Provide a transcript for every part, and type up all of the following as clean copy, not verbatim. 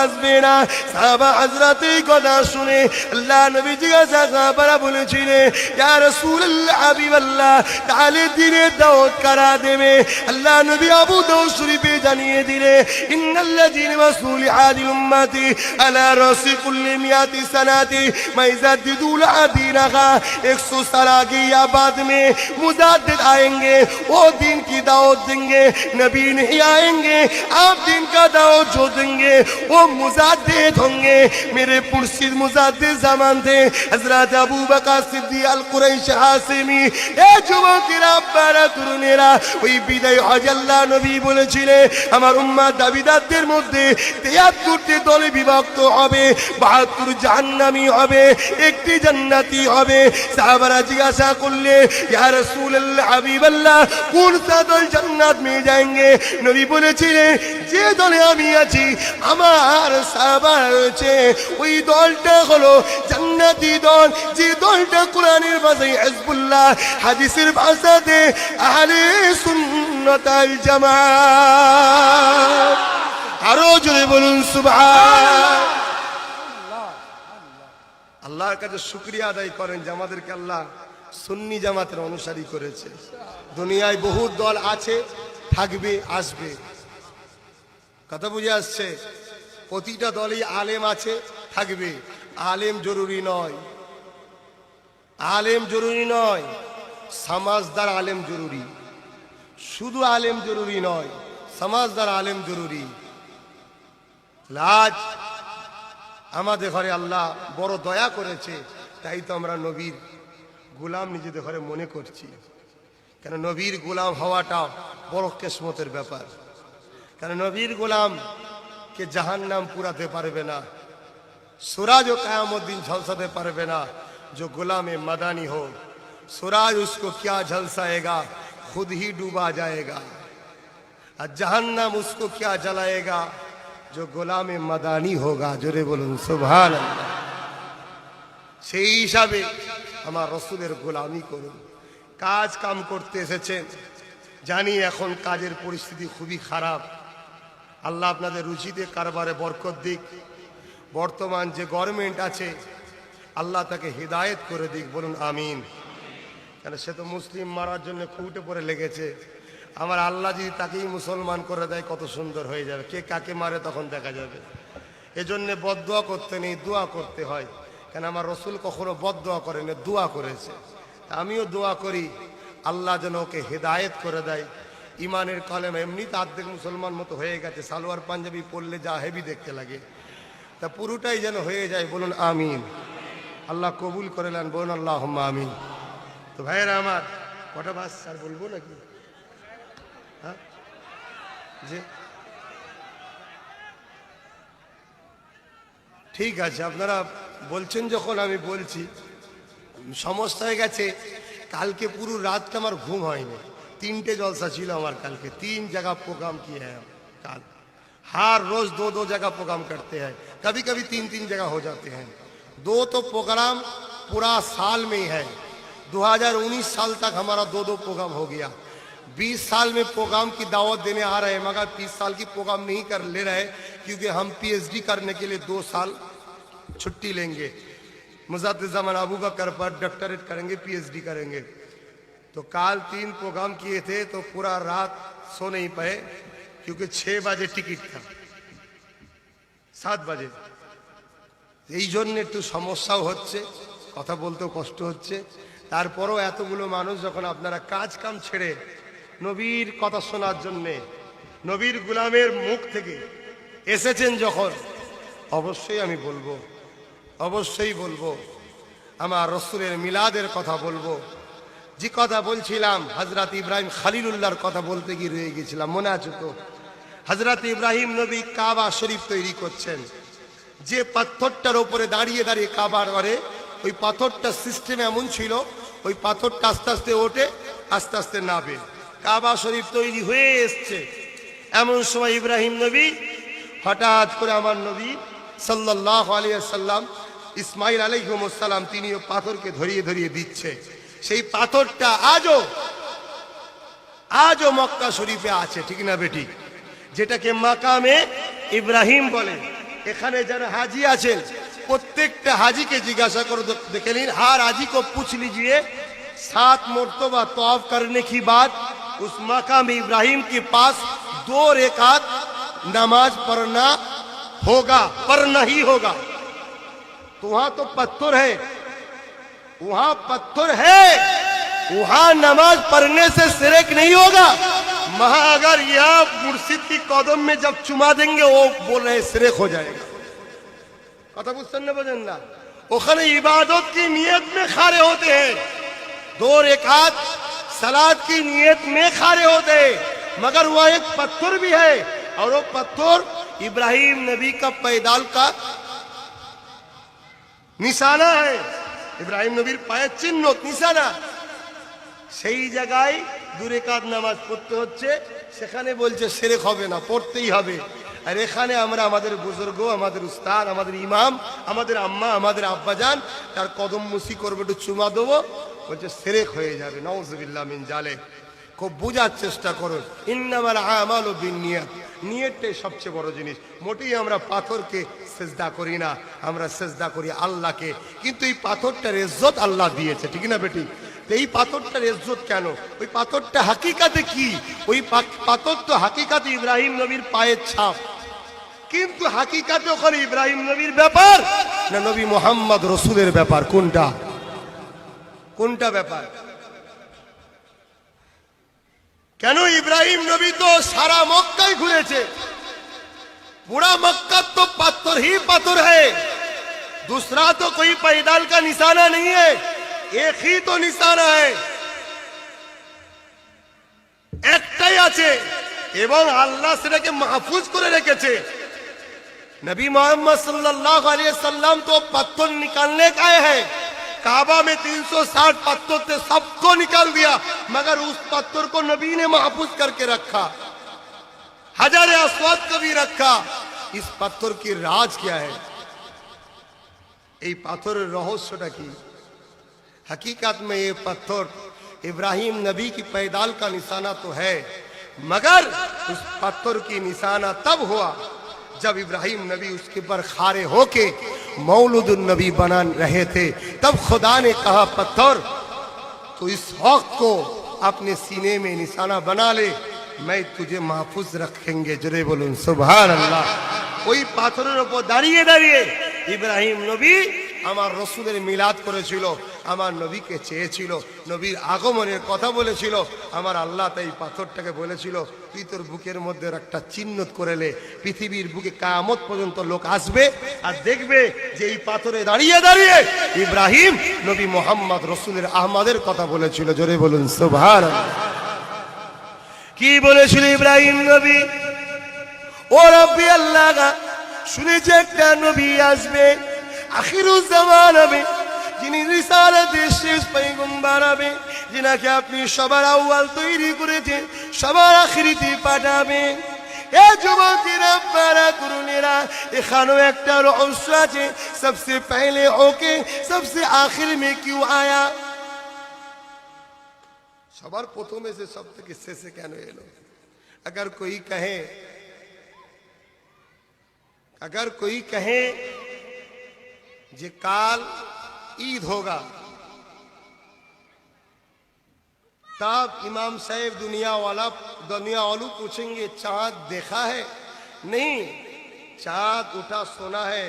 আসবে না। সাহাবা হযরতে কথা শুনে আল্লাহ নবী জিজ্ঞাসা সাহাবারা বলেছিলেন, ইয়া রাসূলুল্লাহ হাবিবাল্লাহ, তাহলে দিনের দাওয়াত কারা দেবে? আল্লাহ নবী আবু দাউদ শরীফে জানিয়ে দিলেন, ইন্নাল্লাযীনা মাসুলি হাদিল উম্মতি আলা রাসি কুল্লি মিয়াতি সানাতি মাইজাদিদু লাদিনাহা। 100 साल आगे या बाद में मुजाद्दिद आएंगे, वो दिन की दावत देंगे। नबी नहीं आएंगे, आप दिन का दावत जो देंगे वो मुजाद्दिद होंगे। मेरे पुरसिद मुजाद्दिद ज़मान थे हज़रत अबू बकर सिद्दीक़ अल कुरैशी हाशिमी। ए যুবকেরা, আব্বারা, তরুণেরা, ওই বিদায় হজ আল্লাহ নবী বলেছিলেন, আমার উম্মাত দাবিদারদের মধ্যে 73টি দলে বিভক্ত হবে, 72 জাহান্নামী হবে, 1টি জান্নাতি হবে। সাহাবারা জিজ্ঞাসা করলে, ইয়া রাসূলুল্লাহ হাবিবাল্লাহ, কোন সা দল জান্নাত মে যাएंगे? নবী বলেছিলেন, যে দলে আমি আছি, আমার সাহাবারা রয়েছে, ওই দলটা হলো জান্নাতি দল। যে দলটা কোরআনের ভাষায় হিজবুল্লাহ, হাদিসের ভাষাতে আহলে সুন্নাত ওয়াল জামাত। আরো জোরে বলুন সুবহান। আল্লাহর কাছে শুকরিয়া আদায় করেন যে আমাদেরকে আল্লাহ সুন্নি জামাতের অনুসারী করেছে। দুনিয়ায় বহু দল আছে, থাকবে, আসবে। কথা বুঝে আসছে? প্রতিটা দলেই আলেম আছে, থাকবে। আলেম জরুরি নয়, আলেম জরুরি নয়, সমাজদার আলেম জরুরি। শুধু আলেম জরুরি নয়, সমাজদার আলেম জরুরি। লাজ আমাদের ঘরে আল্লাহ বড় দয়া করেছে, তাই তো আমরা নবীর গোলাম নিজেদের ঘরে মনে করছি। কেন নবীর গোলাম হওয়াটা বড় কিসমতের ব্যাপার। কেন নবীর গোলাম কে জাহান্নাম পুরাতে পারবে না, सूरज क़यामत दिन झलसाते पारबे ना। जो गुलाम मदानी हो, सूरज उसको क्या झलसाएगा, खुद ही डूबा जाएगा। और जहन्नम उसको क्या जलाएगा, जो गुलाम मदानी होगा। जोरे बोलुन सुभान अल्लाह। সেই হিসাবে আমার রাসূলের গোলামি করুন। কাজ কাম করতে এসেছেন, জানি এখন কাজের পরিস্থিতি খুবই খারাপ। আল্লাহ আপনাদের রুচিতে কারবারে বরকত দিক। বর্তমান যে গভর্নমেন্ট আছে, আল্লাহ তাকে হিদায়াত করে দিক। বলুন আমিন। কেন সে তো মুসলিম মারার জন্য খুঁটে পড়ে লেগেছে। আমার আল্লাহ যদি তাকেই মুসলমান করে দেয়, কত সুন্দর হয়ে যাবে। কে কাকে মারে তখন দেখা যাবে। এজন্য বদদোয়া করতে নেই, দোয়া করতে হয়। কেন আমার রাসূল কখনো বদদোয়া করেন, দোয়া করেছে। আমিও দোয়া করি আল্লাহ যেন ওকে হিদায়াত করে দেয়। ইমানের কলেমা এমনিতে অর্ধেক মুসলমান মতো হয়ে গেছে, সালোয়ার পাঞ্জাবি পরলে যা হেভি দেখতে লাগে, তা পুরোটাই যেন হয়ে যায়। বলুন আমিন। আল্লাহ কবুল করে নেন। বলুন আল্লাহুম্মা আমিন। তো ভাইয়েরা আমার, কটা বাস আর বলবো নাকি? হ্যাঁ জি ঠিক আছে, আপনারা বলছেন যখন আমি বলছি। সমস্যা হয়ে গেছে, কালকে পুরো রাতটা আমার ঘুম হয়নি। 3টে জলসা ছিল আমার কালকে, 3 जगह प्रोग्राम किए हैं काल। हर रोज 2-2 जगह प्रोग्राम करते हैं, कभी कभी 3-3 जगह हो जाते हैं। 2 तो प्रोग्राम पूरा साल में ही है। 2019 साल तक हमारा 2-2 प्रोग्राम हो गया। 20 साल में प्रोग्राम की दावत देने आ रहे हैं, मगर 20 साल की प्रोग्राम नहीं कर ले रहे, क्योंकि हम PhD करने के लिए 2 साल छुट्टी लेंगे। मुजाद्दिद ज़मान अबू बकर पर डॉक्टरेट करेंगे, PhD करेंगे। तो काल 3 प्रोग्राम किए थे, तो पूरा रात सो नहीं पाए, क्योंकि 6 बजे टिकट था, 7 बजे। এই জন্য একটু সমস্যাও হচ্ছে, কথা বলতেও কষ্ট হচ্ছে। তারপরও এতগুলো মানুষ যখন আপনারা কাজ কাম ছেড়ে নবীর কথা শোনার জন্যে, নবীর গোলামের মুখ থেকে এসেছেন যখন, অবশ্যই আমি বলবো, অবশ্যই বলবো, আমার রাসূলের মিলাদের কথা বলবো। যে কথা বলছিলাম, হযরত ইব্রাহিম খলিলুল্লাহর কথা বলতে গিয়ে রয়ে গেছিলাম, মনে আছে তো? হযরত ইব্রাহিম নবী কাবা শরীফ তৈরি করছেন। যে পাথরটার উপরে দাঁড়িয়ে দাঁড়িয়ে কাবার করে, ওই পাথরটা সিস্টেম এমন ছিল, ওই পাথরটা আস্তে আস্তে ওঠে, আস্তে আস্তে নাবে। কাবা শরীফ তৈরি হয়ে এসছে। এমন সময় ইব্রাহিম নবী হঠাৎ করে আমার নবী সাল্লাল্লাহু আলাইহি ওয়াসাল্লাম, ইসমাইল আলাইহিস সালাম, তিনিও পাথরকে ধরিয়ে ধরিয়ে দিচ্ছে। সেই পাথরটা আজও মক্কা শরীফে আছে, ঠিক না বেঠিক? যেটাকে মাকামে ইব্রাহিম বলে। এখানে যারা हाजी আছেন প্রত্যেকটা हाजी के जिज्ञासा करो देख लीजिए हर हाजी को पूछ लीजिए 7 मरतबा तवाफ करने की बाद उस मकाम इब्राहिम के पास 2 रकात नमाज पढ़ना होगा, पढ़ना ही होगा। तो वहां तो पत्थर है, वहां पत्थर है, वहां नमाज पढ़ने से शिरक नहीं होगा। वहां अगर यह मुर्शिद की कदम में जब चुमा देंगे वो बोल रहे शिरक हो जाएगा। कथा बुझছেন না বোঝেন না? ওখানে इबादत की नियत में खड़े होते हैं, 2 रकात सलात की नियत में खड़े होते हैं, मगर वह एक पत्थर भी है और वो पत्थर इब्राहिम नबी का पैदाल का निशाना है, इब्राहिम नबीर पाয়ের চিহ্ন নিশানা। সেই জায়গায় 2 রাকাত নামাজ পড়তে হচ্ছে, সেখানে বলছে শিরক হবে না, পড়তেই হবে। আর এখানে আমরা আমাদের বুজুর্গ, আমাদের উস্তাদ, আমাদের ইমাম, আমাদের আম্মা, আমাদের আব্বাজান তার কদম মুসি করবে, একটু চুমা দেবো, বলছে শিরক হয়ে যাবে। নাউজুবিল্লাহ মিন জালিক। খুব বোঝার চেষ্টা করুন, ইন্নামাল আমালু বিন্নিয়াত, নিয়তটাই সবচেয়ে বড় জিনিস। মোটেই আমরা পাথরকে সিজদা করি না, আমরা সিজদা করি আল্লাহকে। কিন্তু এই পাথরটার ইজ্জত আল্লাহ দিয়েছে, ঠিক না বেটি? এই পাথরটার ইজ্জত কেন? ওই পাথরটা হাকিকাতে কি? ওই পাথর তো হাকিকাতে ইব্রাহিম নবীর পায়ের ছাপ, কিন্তু হাকিকাতে ওখানে ইব্রাহিম নবীর ব্যাপার না নবী মুহাম্মদ রাসূলের ব্যাপার? কোনটা কোনটা ব্যাপার? কেন ইব্রাহিম নবী তো সারা মক্কায় ঘুরেছে, पूरा मक्का तो पत्थर ही पत्थर है, दूसरा तो कोई पैदाल का निशाना नहीं है, एक ही तो निशाना है, একটাই আছে এবং আল্লাহ সেটাকে মাহফুজ করে রেখেছে। नबी मोहम्मद सल्लल्लाहु अलैहि वसल्लम तो पत्थर निकालने का है, काबा में 360 पत्थर थे, सबको निकाल दिया, मगर उस पत्थर को नबी ने महफूज करके रखा, हजारे अस्वद को भी रखा। इस पत्थर की राज क्या है? ये पत्थर रहस्यटा की? हकीकत में ये पत्थर इब्राहिम नबी की पैदाल का निशाना तो है, मगर उस पत्थर की निशाना तब हुआ जब इब्राहिम नबी उसके पर खारे होके मौलूदुन नबी बना रहे थे। तब खुदा ने कहा पत्थर तो इस वक्त को अपने सीने में निशाना बना ले, मैं तुझे महफूज रखेंगे। जरे बोलूं सुभान अल्लाह। ওই পাথরের উপর দাঁড়িয়ে দাঁড়িয়ে ইব্রাহিম নবী আমার রসুলের মিলাদ করেছিল, আমার নবীকে চেয়েছিল, নবীর আগমনের কথা বলেছিল। আমার আল্লাহ তাই পাথরটাকে বলেছিল তুই তোর বুকের মধ্যে একটা চিহ্ন করে লে, পৃথিবীর বুকে কিয়ামত পর্যন্ত লোক আসবে আর দেখবে যে এই পাথরে দাঁড়িয়ে দাঁড়িয়ে ইব্রাহিম নবী মুহাম্মদ রসুলের আহমদের কথা বলেছিল। জোরে বলুন সুবহানাল্লাহ। কি বলেছিল ইব্রাহিম নবী? ও রব্বি আল্লাহ, শুনেছি একটা নবী আসবে, আখিরুজ জামান হবে, যিনি রিসালাতের শেষ পয়গম্বর হবে, যিনাকে আপনি সবার আউয়াল তৈরি করেছেন, সবার আখিরিতে পাঠাবেন। এ যুবকেরা, আপনারা তরুণেরা, এখানেও একটা রহস্য আছে। সবসে পহলে ওকে সবসে আখির মে কিউ আয়া? সবার প্রথমে সে সব থেকে শেষে কেন এলো? अगर कोई कहे जे काल ईद होगा, तब इमाम साहब दुनिया वालों पूछेंगे चांद देखा है? नहीं, चांद उठा सोना है।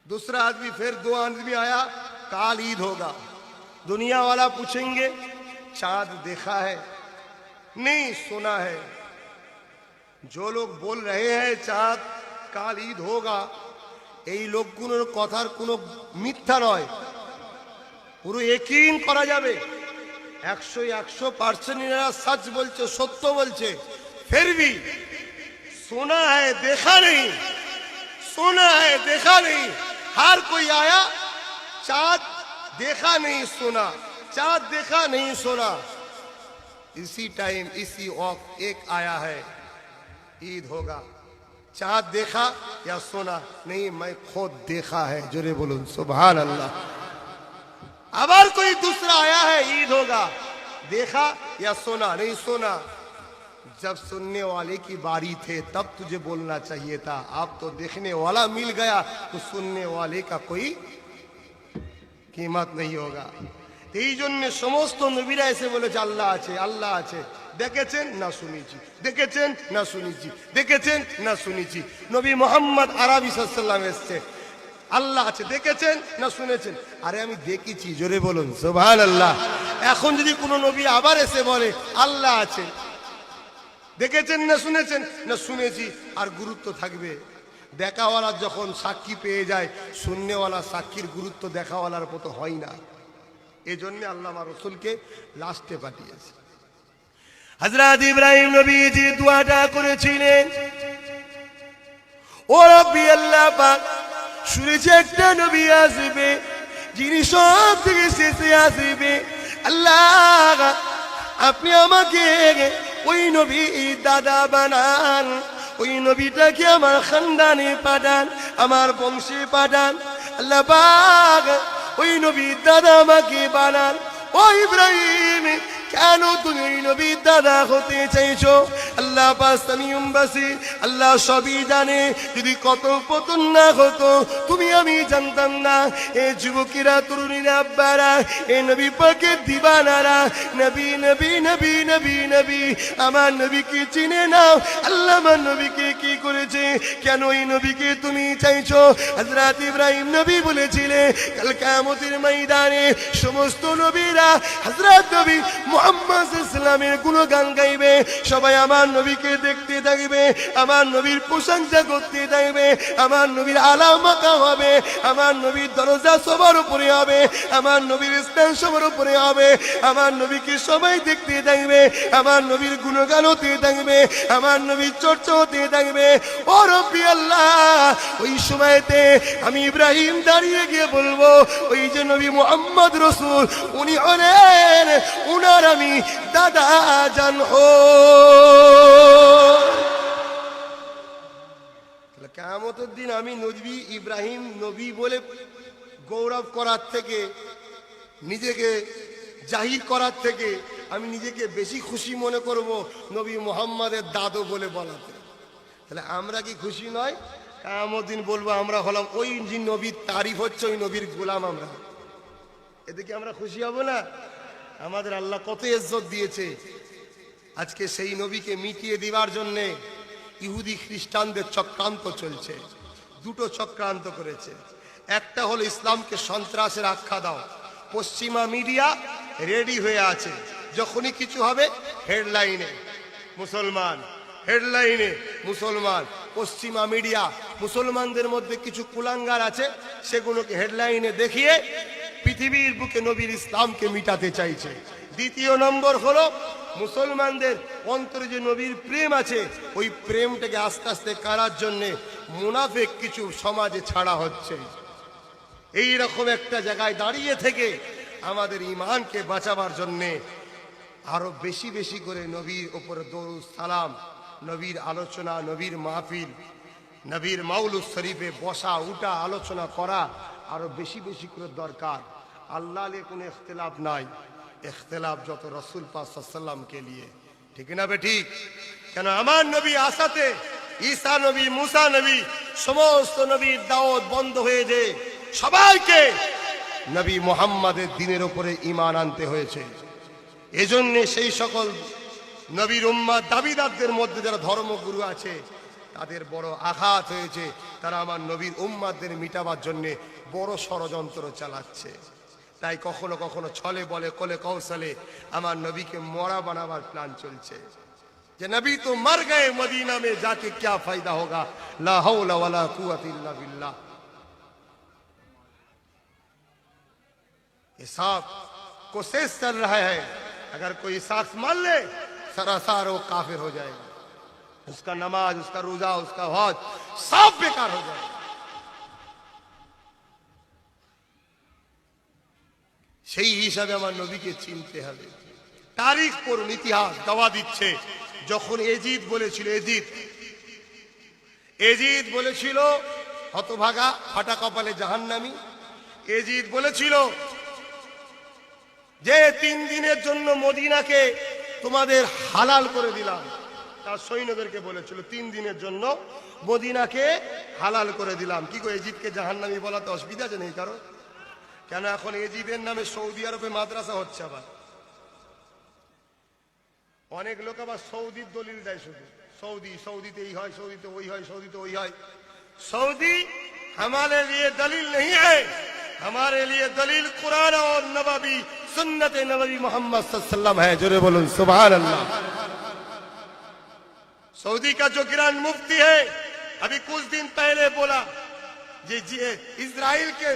दूसरा आदमी, फिर 2 आदमी आया, काल ईद होगा। दुनिया वाला पूछेंगे चांद देखा है? नहीं, सुना है। जो लोग बोल रहे हैं चाँद काल ईद होगा, এই লোকগুলোর কথার কোনো মিথ্যা নয়, পুরো यकीन করা যাবে। 100% এরা सच বলছে, সত্য বলছে। फिर भी सुना है देखा नहीं, सुना है देखा नहीं। हर कोई आया, चाँद देखा नहीं सुना, चाँद देखा नहीं सुना। इसी टाइम इसी वक्त एक आया है, ईद होगा। चाँद देखा या सुना? नहीं, मैं खुद देखा है। जोरे बोलूं सुभान अल्लाह। अगर कोई दूसरा आया है, ईद होगा, देखा या सुना? नहीं सुना। जब सुनने वाले की बारी थे तब तुझे बोलना चाहिए था, अब तो देखने वाला मिल गया तो सुनने वाले का कोई कीमत नहीं होगा। এই জন্য সমস্ত নবীরা এসে বলেছে আল্লাহ আছে, আল্লাহ আছে। দেখেছেন না শুনেছি, দেখেছেন না শুনেছি, দেখেছেন না শুনেছি। নবী মোহাম্মদ আরবি সাল্লাল্লাহু এসছে, আল্লাহ আছে, দেখেছেন না শুনেছেন? আরে আমি দেখেছি, জোরে বলুন সুবহানাল্লাহ। এখন যদি কোনো নবী আবার এসে বলে আল্লাহ আছে, দেখেছেন না শুনেছেন? না শুনেছি, আর গুরুত্ব থাকবে? দেখাওয়ালা যখন সাক্ষী পেয়ে যায়, শুননেওয়ালা সাক্ষীর গুরুত্ব দেখাওয়ালার মতো হয় না। এই জন্য আল্লাহ আমার রসুলকে লাস্টে পাঠিয়েছে। হযরত ইব্রাহিম নবী যে দোয়াটা করেছিলেন, ও রব্বি আল্লাহ পাক, শুনেছি একটা নবী আসবে যিনি সব থেকে শেষে আসবে। আল্লাহ আপনি আমাকে ওই নবী দাদা বানান, ওই নবীটাকে আমার খানদানে পাঠান, আমার বংশে পাঠান। আল্লাহ পাক ওই নবী দাদা আমাকে বানান। ও ইব্রাহিম, কেন তুমি ওই নবীর দাদা হতে চাইছো? আল্লাহ পাক বাসির, আল্লাহ সবই জানে। যদি কত পতন না হতো তুমি আমি জানতাম না। এ যুবকেরা, তরুণীরা, আব্বারা, এ নবী পাকের দিবানারা, নবী নবী নবী নবী নবী, আমার নবীকে চিনে নাও। আল্লাহ আমার নবীকে কি করেছে, কেন এই নবীকে তুমি চাইছো? হযরত ইব্রাহিম নবী বলেছিলেন কাল কিয়ামতের ময়দানে সমস্ত নবীরা হযরত নবী মুহাম্মদ ইসলামের গুণগান গাইবে, সবাই আমার নবীকে দেখতে থাকবে, আমার নবীর প্রশংসা করতে থাকবে, আমার নবীর আলামতা হবে, আমার নবীর দরজা সবার উপরে হবে, আমার নবীর স্থান সবার উপরে হবে, আমার নবীকে সবাই দেখতে থাকবে, আমার নবীর গুণগান হতে থাকবে, আমার নবীর চর্চা হতে থাকবে। ও রব্বি আল্লাহ, ওই সময়তে আমি ইব্রাহিম দাঁড়িয়ে গিয়ে বলবো, ওই যে নবী মুহাম্মদ রাসূল উনি হলেন, উনার আমি দাদা জান হো। কিয়ামতের দিন আমি নবী ইব্রাহিম নবী বলে গৌরব করার থেকে, নিজেকে জাহির করার থেকে আমি নিজেকে বেশি খুশি মনে করব নবী মুহাম্মাদের দাদু বলে বলাতে। তাহলে আমরা কি খুশি নয়? কিয়ামতের দিন বলবো আমরা হলাম ওই যে নবীর তারিফ হচ্ছে, ওই নবীর গোলাম আমরা। এদিকে আমরা খুশি হব না? আমাদের আল্লাহ কত ইজ্জত দিয়েছে। আজকে সেই নবীকে মিটিয়ে দেওয়ার জন্য ইহুদি খ্রিস্টানদের চক্রান্ত চলছে। দুটো চক্রান্ত করেছে। একটা হলো ইসলামকে সন্ত্রাসের আখ্যা দাও। পশ্চিমা মিডিয়া রেডি হয়ে আছে, যখনই কিছু হবে হেডলাইনে মুসলমান, হেডলাইনে মুসলমান। পশ্চিমা মিডিয়া মুসলমানদের মধ্যে কিছু কুলাঙ্গার আছে, সেগুলোকে হেডলাইনে দেখিয়ে পৃথিবীর বুকে নবীর ইসলামকে মিটাতে চাইছে। দ্বিতীয় নম্বর হলো মুসলমানদের অন্তরে যে নবীর প্রেম আছে, ওই প্রেমটাকে আস্তে আস্তে কারার জন্য মুনাফিক কিছু সমাজে ছাড়া হচ্ছে। এই রকম একটা জায়গায় দাঁড়িয়ে থেকে আমাদের ঈমানকে বাঁচাবার জন্য আরো বেশি বেশি করে নবীর উপরে দরুদ সালাম, নবীর আলোচনা, নবীর মাহফিল, নবীর মাউলুদ শরীফে বসা উঠা আলোচনা করা আরো বেশি বেশি করে দরকার। আল্লাহ নিয়ে কোনো ইখতিলাফ নাই, ইখতিলাফ যত রাসূল পাক সাল্লাল্লাহু আলাইহি ওয়াসাল্লামকে নিয়ে। ঠিক না বে ঠিক? কেন আমার নবী আসাতে ঈসা নবী, মুসা নবী, সমস্ত নবীর দাওয়াত বন্ধ হয়ে যে সবাইকে নবী মুহাম্মাদের দ্বীনের উপরে ঈমান আনতে হয়েছে। এজন্য সেই সকল নবীর উম্মত দাবিদারদের মধ্যে যারা ধর্মগুরু আছে তাদের বড় আঘাত হয়েছে। তারা আমার নবীর উম্মতদের মিটাবার জন্য বড় ষড়যন্ত্র চালাচ্ছে। তাই কখনো কখনো ছলে বলে কোলে কৌশলে আমার নবীকে মরা বানাবার প্ল্যান চলছে, যে নবী তো মর গয়ে, মদিনা में जाके क्या फायदा होगा, ला हौला वला कुव्वत इल्ला बिल्लाह। ये सब कोशिश चल रहा है, अगर कोई शख्स मान ले सरासर वो काफिर हो जाएगा, उसका नमाज, उसका रोजा, उसका हज सब बेकार हो जाएगा। সেই হিসাবে আমার নবীকে চিনতে হবে। তারিখ পড়ুন, ইতিহাস দাওয়া দিচ্ছে। যখন এজিদ বলেছিল, এজিদ বলেছিল হতভাগা ফাটা কপালে জাহান্নামী, এজিদ বলেছিল যে 3 দিনের জন্য মদিনাকে তোমাদের হালাল করে দিলাম, তার সৈন্যদেরকে বলেছিল 3 দিনের জন্য মদিনাকে হালাল করে দিলাম। কি গো, ইজিপ্টকে জাহান্নামী বলাতে অসুবিধা আছে নেই কারো? কেন এখন ইজিপ্টের নামে সৌদি আরবে মাদ্রাসা হচ্ছে। আবার অনেক লোক আবার সৌদির দলিল দেয়, শুধু সৌদিতে এই হয়, সৌদিতে ওই হয়, সৌদিতে ওই হয়। सऊदी हमारे लिए दलील नहीं है, हमारे लिए दलील कुरान और नबवी सुन्नत नबवी मोहम्मद सल्लल्लाहु अलैहि वसल्लम है। जोरे बोलो सुभान अल्लाह। सऊदी का जो ग्रैंड मुफ्ती है अभी कुछ दिन पहले बोला जी इजराइल के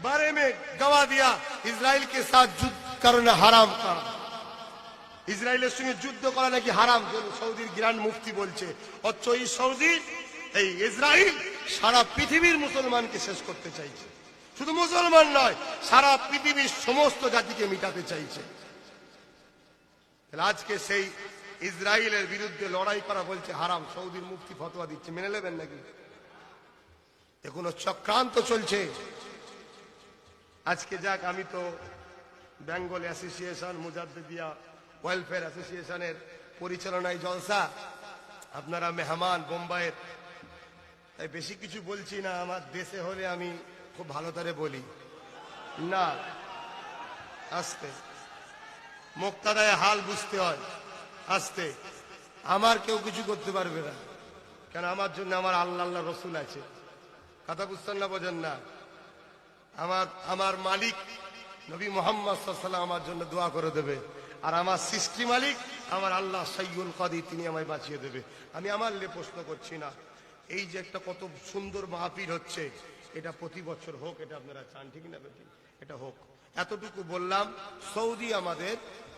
बारे में गवाह दिया, इजराइल के साथ युद्ध करना हराम करा, ইসরায়েলের সঙ্গে যুদ্ধ করা নাকি হারাম। সৌদির গ্র্যান্ড মুফতি বলছে। অথচ এই সৌদি, এই ইসরায়েল সারা পৃথিবীর মুসলমানকে শেষ করতে চাইছে। শুধু মুসলমান নয়, সারা পৃথিবীর সমস্ত জাতিকে মিটাতে চাইছে। আজকে সেই ইসরায়েলের বিরুদ্ধে লড়াই করা বলছে হারাম, সৌদির মুফতি ফতোয়া দিচ্ছে, মেনে নেবেন নাকি? এখনো চক্রান্ত চলছে। আজকে যাক, আমি তো বেঙ্গল অ্যাসোসিয়েশন মুজাদ্দিদিয়া ওয়েলফেয়ার অ্যাসোসিয়েশনের পরিচালনায় জলসা, আপনারা মেহমান বোম্বাইয়ের, তাই বেশি কিছু বলছি না। আমার দেশে হলে আমি খুব ভালো করে বলি না, আস্তে মুক্তাদায় হাল বুঝতে হয়, আস্তে। আমার কেউ কিছু করতে পারবে না, কেন আমার জন্য আমার আল্লাহ রসুল আছে। কথা বুঝতেন না, বোঝেন না? আমার মালিক নবী মোহাম্মদ সাল্লাল্লাহু আলাইহি ওয়াসাল্লাম আমার জন্য দোয়া করে দেবে, আর আমার সৃষ্টি মালিক আমার আল্লাহ সাইয়্যুল কাদির, তিনি আমায় বাঁচিয়ে দেবে। আমি আমার লে প্রশ্ন করছি না। এই যে একটা কত সুন্দর মাহফিল হচ্ছে, এটা প্রতি বছর হোক, এটা আপনারা চান, ঠিক না বেটি? এটা হোক। এতটুকু বললাম, সৌদি আমাদের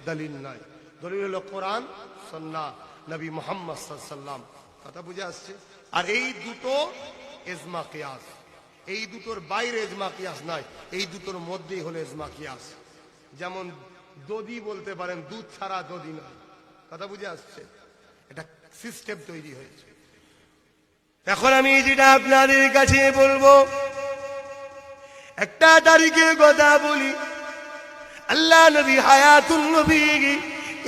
দলিল নয়, দলিল হলো কোরআন সুন্নাহ নবী মুহাম্মদ সাল্লাল্লাহু আলাইহি ওয়াসাল্লাম। কথা বুঝে আসছে? আর এই দুটো ইজমা কিয়াস, এই দুটোর বাইরে ইজমা কিয়াস নয়, এই দুটোর মধ্যেই হলো ইজমা কিয়াস। যেমন দধি বলতে পারেন, দুধ ছাড়া দধি নয়। কথা বুঝে আসছে? এটা সিস্টেম তৈরি হয়েছে। এখন আমি যেটা আপনাদের কাছে বলবো, একটা তারিখের কথা বলি। আল্লাহ নবী হায়াতুন নবী,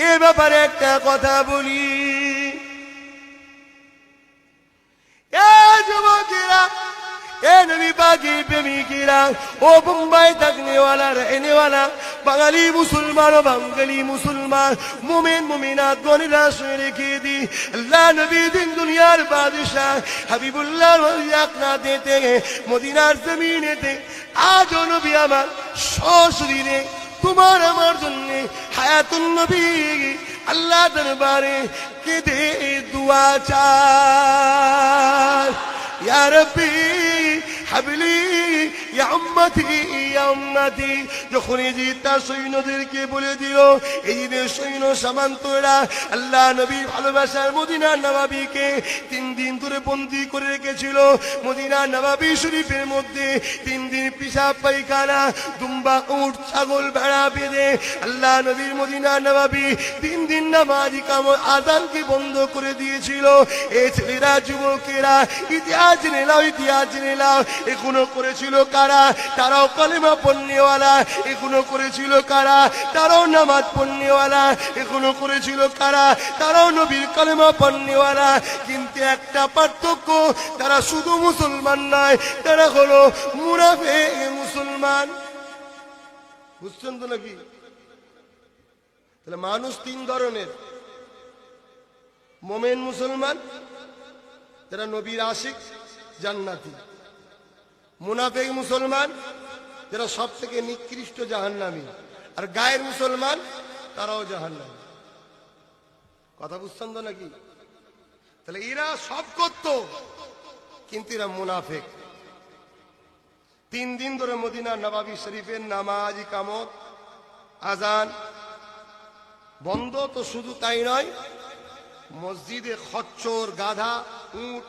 এ ব্যাপারে একটা কথা বলি। এ যুবকেরা, এ নবী পাকের প্রেমিকেরা, ও বোম্বাই থাকনেওয়ালা रहनेवाला বাঙালি মুসলমান ও বাঙালি মুসলমান, মুমিন মুমিনাত গণেরা শুনে রেখে দি, আল্লাহ নবী দিন দুনিয়ার বাদশাহ হাবিবুল্লাহ ইয়াকনাতে থেকে মদিনার জমিনেতে আজও নবী আমার সশরীরে তোমার আমার জন্য হায়াতুন নবী আল্লাহ দরবারে কেঁদে দোয়া চায়, ইয়া রব্বি হাবলি ইয়া উম্মতি ইয়া উম্মতি। যখন এই তার সৈন্যদেরকে বলে দিল, এই যে সৈন্য সামন্তরা আল্লাহ নবীর ভালোবাসার মদিনা নবাবীকে 3 দিন ধরে বন্দী করে রেখেছিল। মদিনা নবাবী শরীফের মধ্যে 3 দিন পিশাব পায়খানা, দুম্বা উট ছাগল ভেড়া বেঁধে আল্লাহ নবীর মদিনা নবাবী 3 দিন নামাজ ইকামত আযানকে বন্ধ করে দিয়েছিল। এই ছেলেরা যুবকেরা ইতিহাস জেনে নাও, ইতিহাস জেনে নাও, এখনো করেছিল কারা? তারাও কলেমা পড়নেওয়ালা। এখনো করেছিল কারা? তারাও নামাজ পড়নেওয়ালা। এখনো করেছিল কারা? তারাও নবীর কলেমা পড়নেওয়ালা। কিন্তু একটা পার্থক্য, তারা শুধু মুসলমান নয়, তারা হলো মুনাফিক মুসলমান। বুঝছেন তো নাকি? তাহলে মানুষ 3 ধরনের, মুমিন মুসলমান যারা নবীর আশিক জান্নাতি, মুনাফিক মুসলমান যারা সব থেকে নিকৃষ্ট জাহান্নামী, আর গায়ের মুসলমান তারাও জাহান্নামী। কথা বুঝছেন তো নাকি? তাহলে এরা সব করত, কিন্তু এরা মুনাফিক। 3 দিন ধরে মদিনা নবাবী শরীফের নামাজ ইকামত আজান বন্ধ। তো শুধু তাই নয়, মসজিদে খচ্চর গাধা উট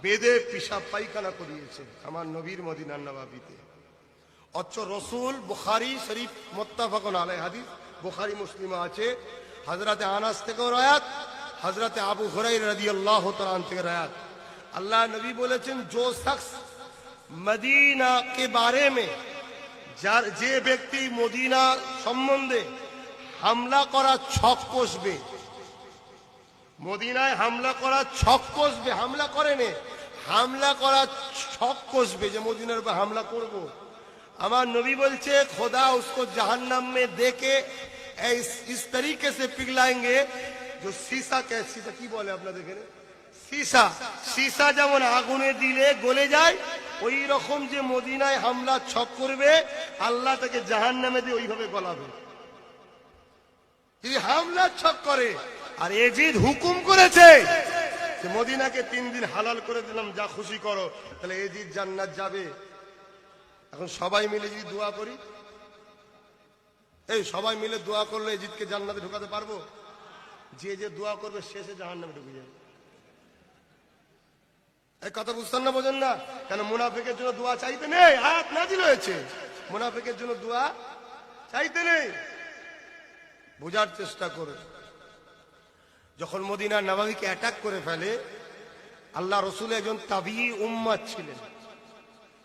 বেদে পিশাব পায়খানা করিয়েছে আমার নবীর মদিনার নবাবীতে। অথচ রসুল, বুখারী শরীফ মুত্তাফাকুন আলাইহি হাদিস, বুখারী মুসলিমে আছে, হযরতে আনাস থেকে রয়াত, হযরতে আবু হুরায়রা রাদিয়াল্লাহু তাআলা আনহু থেকে রয়াত। আল্লাহ নবী বলেছেন, जो शख्स মদিনা के बारे में, যে ব্যক্তি মদিনা সম্বন্ধে হামলা করা ছক কষবে, মদিনায় হামলা করার ছক কষবে, হামলা করেনি, হামলা করার ছক কষবে যে মদিনার উপর হামলা করব। আমার নবী বলছে খোদা उसको जहन्नम में देके इस तरीके से पिघलाएंगे जो शीशा के शीशा की बोले আপনাদের এখানে সীসা, সীসা যেমন আগুনে দিলে গলে যায় ওই রকম যে মদিনায় হামলা ছক করবে আল্লাহ তাকে জাহান্নামে দিয়ে ওইভাবে গলাবে। যদি হামলা ছক করে আর এজিদ হুকুম করেছে যে মদিনাকে 3 দিন হালাল করে দিলাম, যা খুশি করো, তাহলে এজিদ জান্নাত যাবে। এখন সবাই মিলে যদি দোয়া করি, এই সবাই মিলে দোয়া করলে এজিদকে জান্নাতে ঢোকাতে পারবো? যে যে দোয়া করবে শেষে জাহান্নামে ঢুকে যাবে। এই কথা বুঝতেন না, বোঝেন না? কেন মুনাফিকের জন্য দোয়া চাইতে নেই, আয়াত নাযিল হয়েছে মুনাফিকের জন্য দোয়া চাইতে নেই। বোঝার চেষ্টা করে যখন মদিনা নববীকে অ্যাটাক করে ফেলে, আল্লাহ রসুল একজন তাবিঈ উম্মত ছিলেন,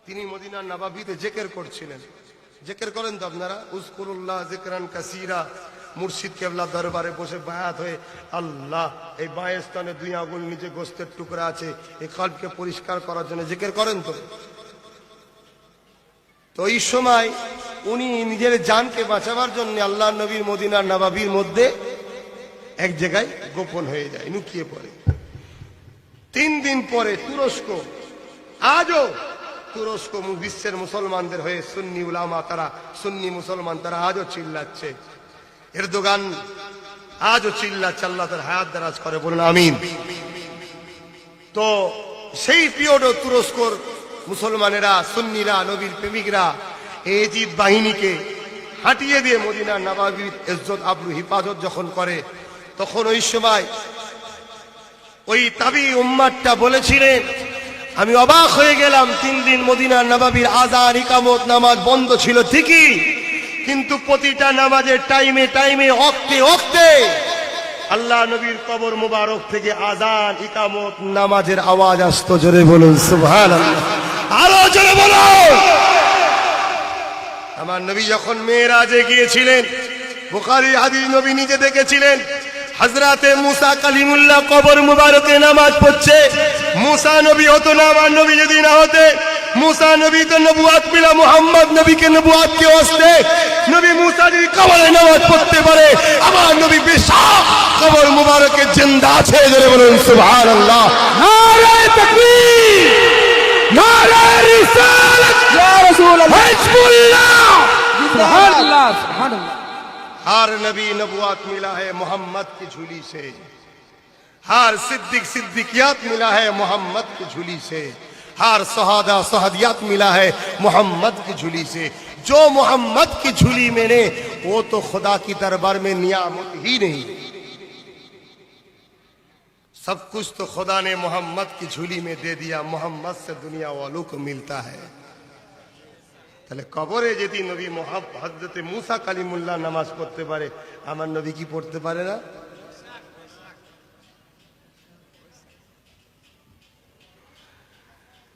তিনি মদিনা নববীতে জিকির করছিলেন। জিকির করেন তো আপনারা, উযকুরুল্লাহ যিকরান কাসীরা। মুর্শিদ কেবলা দরবারে বসে বায়াত হয়ে আল্লাহ, এই বাঁ স্থানে 2 আঙ্গুল নিচে গোস্তের টুকরা আছে, এই কলবকে পরিষ্কার করার জন্য জিকির করেন তো। তো এই সময় উনি নিজের জানকে বাঁচাবার জন্য আল্লাহ নবীর মদিনার নববীর মধ্যে এক জায়গায় গোপন হয়ে যায়, লুকিয়ে পড়ে। 3 দিন পরে তুরস্ক, আজও তুরস্ক বিশ্বের মুসলমানদের হয়ে সুন্নি উলামা, তারা সুন্নি মুসলমান, তারা আজও চিল্লাচ্ছে। এরদোগান আজও চিল্লাচ্ছে, আল্লাহ তার হায়াত দারাজ করে, বলুন আমিন। তো সেই পিরিয়ডও তুরস্কর মুসলমানেরা, সুন্নিরা, নবীর প্রেমিকরা এজিদ বাহিনীকে হাঁটিয়ে দিয়ে মদিনার নববীর ইজ্জত আবরু হিফাজত যখন করে, তখন ওই সময় ওই তাবি উম্মাতটা বলেছিলেন, আমি অবাক হয়ে গেলাম, 3 দিন মদিনার নববীর আযান ইকামত নামাজ বন্ধ ছিল ঠিকই, কিন্তু প্রতিটা নামাজের টাইমে টাইমে ওয়াক্তে ওয়াক্তে আল্লাহ নবীর কবর মুবারক থেকে আযান ইকামত নামাজের আওয়াজ আসতো। জোরে বলুন সুবহানাল্লাহ, আরো জোরে বলুন। আমার নবী যখন মেরাজে গিয়েছিলেন, বুখারী হাদিস, নবী নিজে দেখেছিলেন হযরতে মুসা কালিমুল্লাহ কবর মুবারকে নামাজ পড়ছে। মুসা নবী হতো না, আমার নবী যদি না হতে, মুসা নবী তো নবুয়াত মিলা মুহাম্মদ নবীকে নবুয়াত কে ওয়াস্তে নবী মুসা যদি কবরে নামাজ পড়তে পারে, আমার নবী বেশক কবর মুবারকে জিন্দা আছে। জোরে বলুন সুবহানাল্লাহ, নারে তাকবীর, নারে রিসালাত, ইয়া রাসূলুল্লাহ, হিজবুল্লাহ, সুবহানাল্লাহ, সুবহানাল্লাহ। हर नबी नबुआत मिला है मोहम्मद की झूली से, हर सिद्दीक सिद्दीकियात मिला है मोहम्मद की झूली से, हर शहादा शहादियात मिला है मोहम्मद की झूली से। जो मोहम्मद की झूली में ने, वो तो खुदा की दरबार में नियामत ही नहीं। सब कुछ तो खुदा ने मोहम्मद की झूली में दे दिया, मोहम्मद से दुनिया वालों को मिलता है। তাহলে কবরে যদি নবী হযরতে মুসা কালিমুল্লাহ নামাজ পড়তে পারে, আমার নবী কি পড়তে পারে না?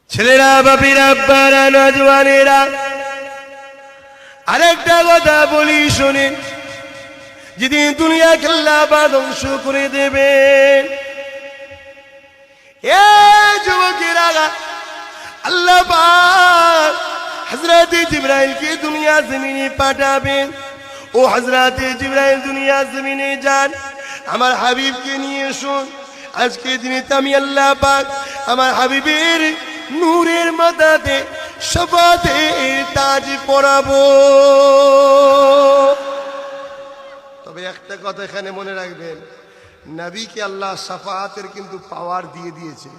ছেলেরা, বাপিরা, আব্বারা, নওজওয়ানেরা, আরেকটা কথা বলি শুনেন, যেদিন দুনিয়াকে আল্লাহ ধ্বংস করে দেবেন, এ যুবকেরা, আল্লাহ পাক হযরতে জিবরাইল কে দুনিয়া জমিনে পাঠাবেন। ও হযরতে জিবরাইল দুনিয়া জমিনে যান, আমার হাবিবকে নিয়ে শুন। আজকে দিনে আমি আল্লাহ পাক আমার হাবিবের নূরের মাথাতে শাফাতের তাজ পরাবো। তবে একটা কথা এখানে মনে রাখবেন, নবীকে আল্লাহ শাফাতের কিন্তু পাওয়ার দিয়ে দিয়েছে।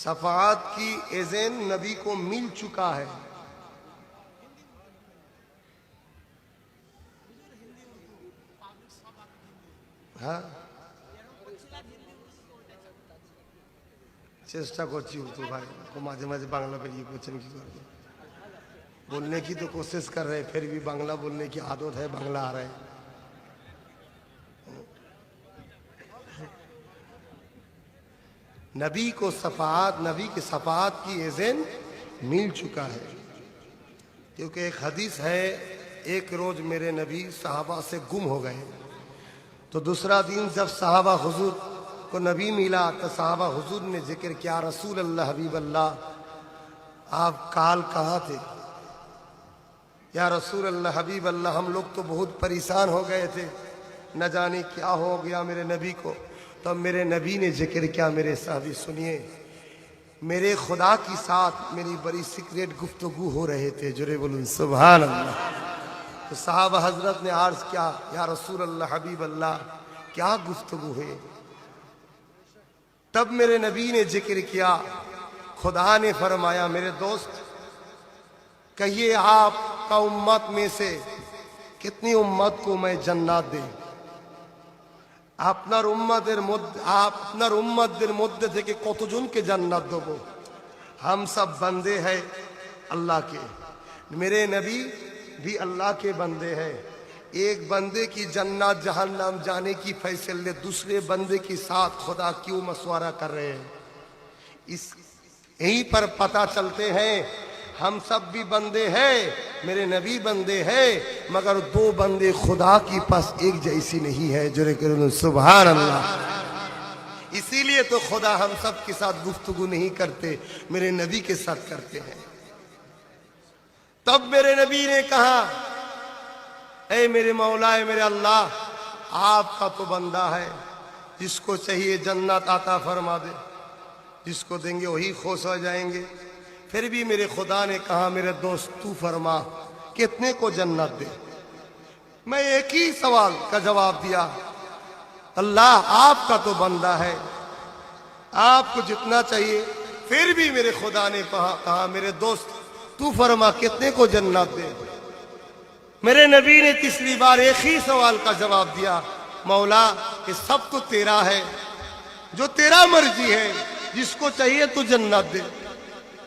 शफाअत की एजेंट नबी को मिल चुका है। हाँ, चेष्टा करती हूँ तो भाई को माझे माझे बांग्ला पे ये क्वेश्चन की करते बोलने की तो कोशिश कर रहे, फिर भी बांग्ला बोलने की आदत है, बांग्ला आ रहा है। नबी को सफात, नबी के सफात की एजेंट मिल चुका है। क्योंकि एक हदीस है, एक रोज मेरे नबी सहाबा से गुम हो गए, तो दूसरा दिन जब सहाबा हुजूर को नबी मिला तो साहबा हुजूर ने जिक्र किया, रसूल अल्लाह हबीब अल्लाह आप काल कहाँ थे? या रसूल अल्लाह हबीब अल्लाह हम लोग तो बहुत परेशान हो गए थे, न जाने क्या हो गया मेरे नबी को। तो मेरे नबी ने जिक्र किया, मेरे साहबी सुनिए, मेरे खुदा के साथ मेरी बड़ी सीक्रेट गुफ्तगू हो रहे थे। जुरे बोलूं सुभान अल्लाह। तो साहब हजरत ने अर्ज किया, या रसूल अल्लाह हबीब अल्लाह क्या गुफ्तगू है? तब मेरे नबी ने जिक्र किया, खुदा ने फरमाया, मेरे दोस्त कहिए आपका उम्मत में से कितनी उम्मत को मैं जन्नत दे? আপনার উম্মতদের মধ্যে থেকে কতজনকে জান্নাত দেব? हम सब बंदे हैं अल्लाह के, मेरे नबी भी अल्लाह के बंदे हैं। एक बंदे की जन्नत जहन्नम जाने की फैसले दूसरे बंदे के साथ खुदा क्यों मशवरा कर रहे हैं? इस यहीं पर पता चलते हैं हम सब भी बंदे हैं, मेरे नबी बंदे हैं, मगर दो बंदे खुदा की पास एक जैसी नहीं है। जुरे करो सुभान अल्लाह। इसीलिए तो खुदा हम सब के साथ गुफ्तगू नहीं करते, मेरे नबी के साथ करते हैं। तब मेरे नबी ने कहा, ऐ मेरे मौला, है मेरे अल्लाह, आपका तो बंदा है, जिसको चाहिए जन्नत आता फरमा दे, जिसको देंगे वही खुश हो जाएंगे। फिर भी मेरे खुदा ने कहा, मेरे दोस्त तू फरमा कितने को जन्नत दे? मैं एक ही सवाल का जवाब दिया, अल्लाह आपका तो बंदा है, आपको जितना चाहिए। फिर भी मेरे खुदा ने कहा, मेरे दोस्त तू फरमा कितने को जन्नत दे? मेरे नबी ने तीसरी बार एक ही सवाल का जवाब दिया, मौला ये सब तो तेरा है, जो तेरा मर्जी है, जिसको चाहिए तू जन्नत दे,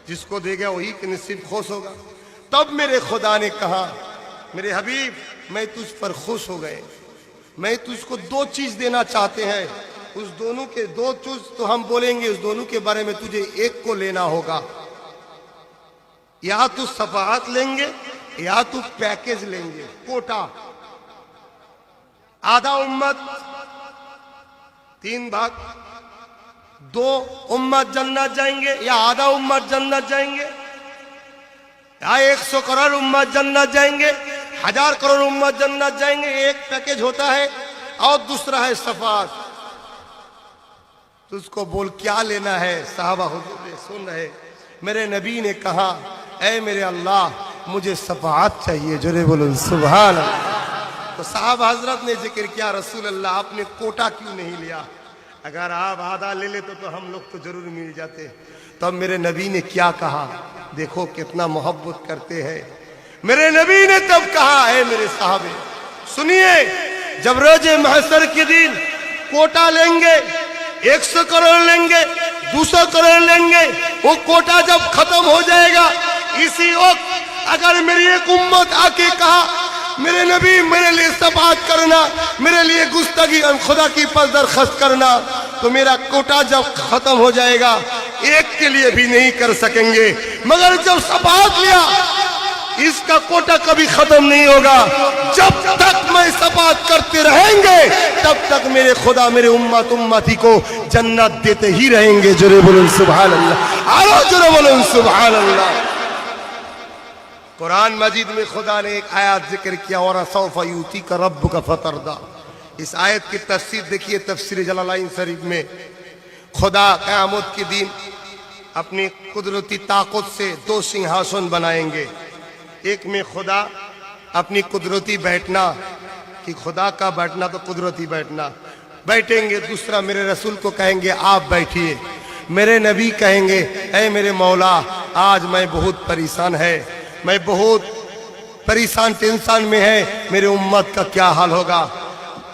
जिसको देगा वही के नसीब खुश होगा। तब मेरे खुदा ने कहा, मेरे हबीब मैं तुझ पर खुश हो गए, मैं तुझको दो चीज देना चाहते हैं, उस दोनों के दो चीज तो हम बोलेंगे, उस दोनों के बारे में तुझे एक को लेना होगा, या तू सफात लेंगे या तू पैकेज लेंगे, कोटा। आधा उम्मत 3 भाग, 2 उम्मत जन्नत जाएंगे या आधा उम्मत जन्नत जाएंगे, या 100 करोड़ उम्मत जन्नत जाएंगे, 1000 करोड़ उम्मत जन्नत जाएंगे। एक पैकेज होता है और दूसरा है सफात। तुझको बोल क्या लेना है? साहबा हुजूर सुन रहे, मेरे नबी ने कहा, ऐ मेरे अल्लाह मुझे सफात चाहिए। जोरे बोलो सुभान अल्लाह। तो साहब हजरत ने जिक्र किया, रसूल अल्लाह आपने कोटा क्यों नहीं लिया? अगर आप आधा ले लेते तो हम लोग तो जरूर मिल जाते। तब मेरे नबी ने क्या कहा, देखो कितना मोहब्बत करते हैं। मेरे नबी ने तब कहा, है मेरे साहबे सुनिए, जब रोजे महशर के दिन कोटा लेंगे, 100 करोड़ लेंगे, 200 करोड़ लेंगे, वो कोटा जब खत्म हो जाएगा, इसी वक्त अगर मेरी एक उम्मत आके कहा, मेरे नबी मेरे लिए सफात करना, मेरे लिए गुस्तगी खुदा की पास दरख्वास्त करना, तो मेरा कोटा जब खत्म हो जाएगा एक के लिए भी नहीं कर सकेंगे। मगर जब सफात लिया, इसका कोटा कभी खत्म नहीं होगा। जब तक मैं सफात करते रहेंगे तब तक मेरे खुदा मेरे उम्मती को जन्नत देते ही रहेंगे। जोरे बोलो सुभान अल्लाह, आरो जोरे बोलो सुभान अल्लाह। कुरान मजीद में खुदा ने एक आयत जिक्र किया, और सौफ यूती का रब का फतरदा। इस आयत की तफसीर देखिए, तफसीर जलालाइन शरीफ में खुदा क़यामत के दिन अपनी कुदरती ताकत से 2 सिंहासन बनाएंगे। एक में खुदा अपनी कुदरती बैठना, कि खुदा का बैठना तो कुदरती बैठना बैठेंगे। दूसरा मेरे रसूल को कहेंगे आप बैठिए। मेरे नबी कहेंगे, ऐ मेरे मौला आज मैं बहुत परेशान है, मैं बहुत परेशान टेंशन में है, मेरे उम्मत का क्या हाल होगा?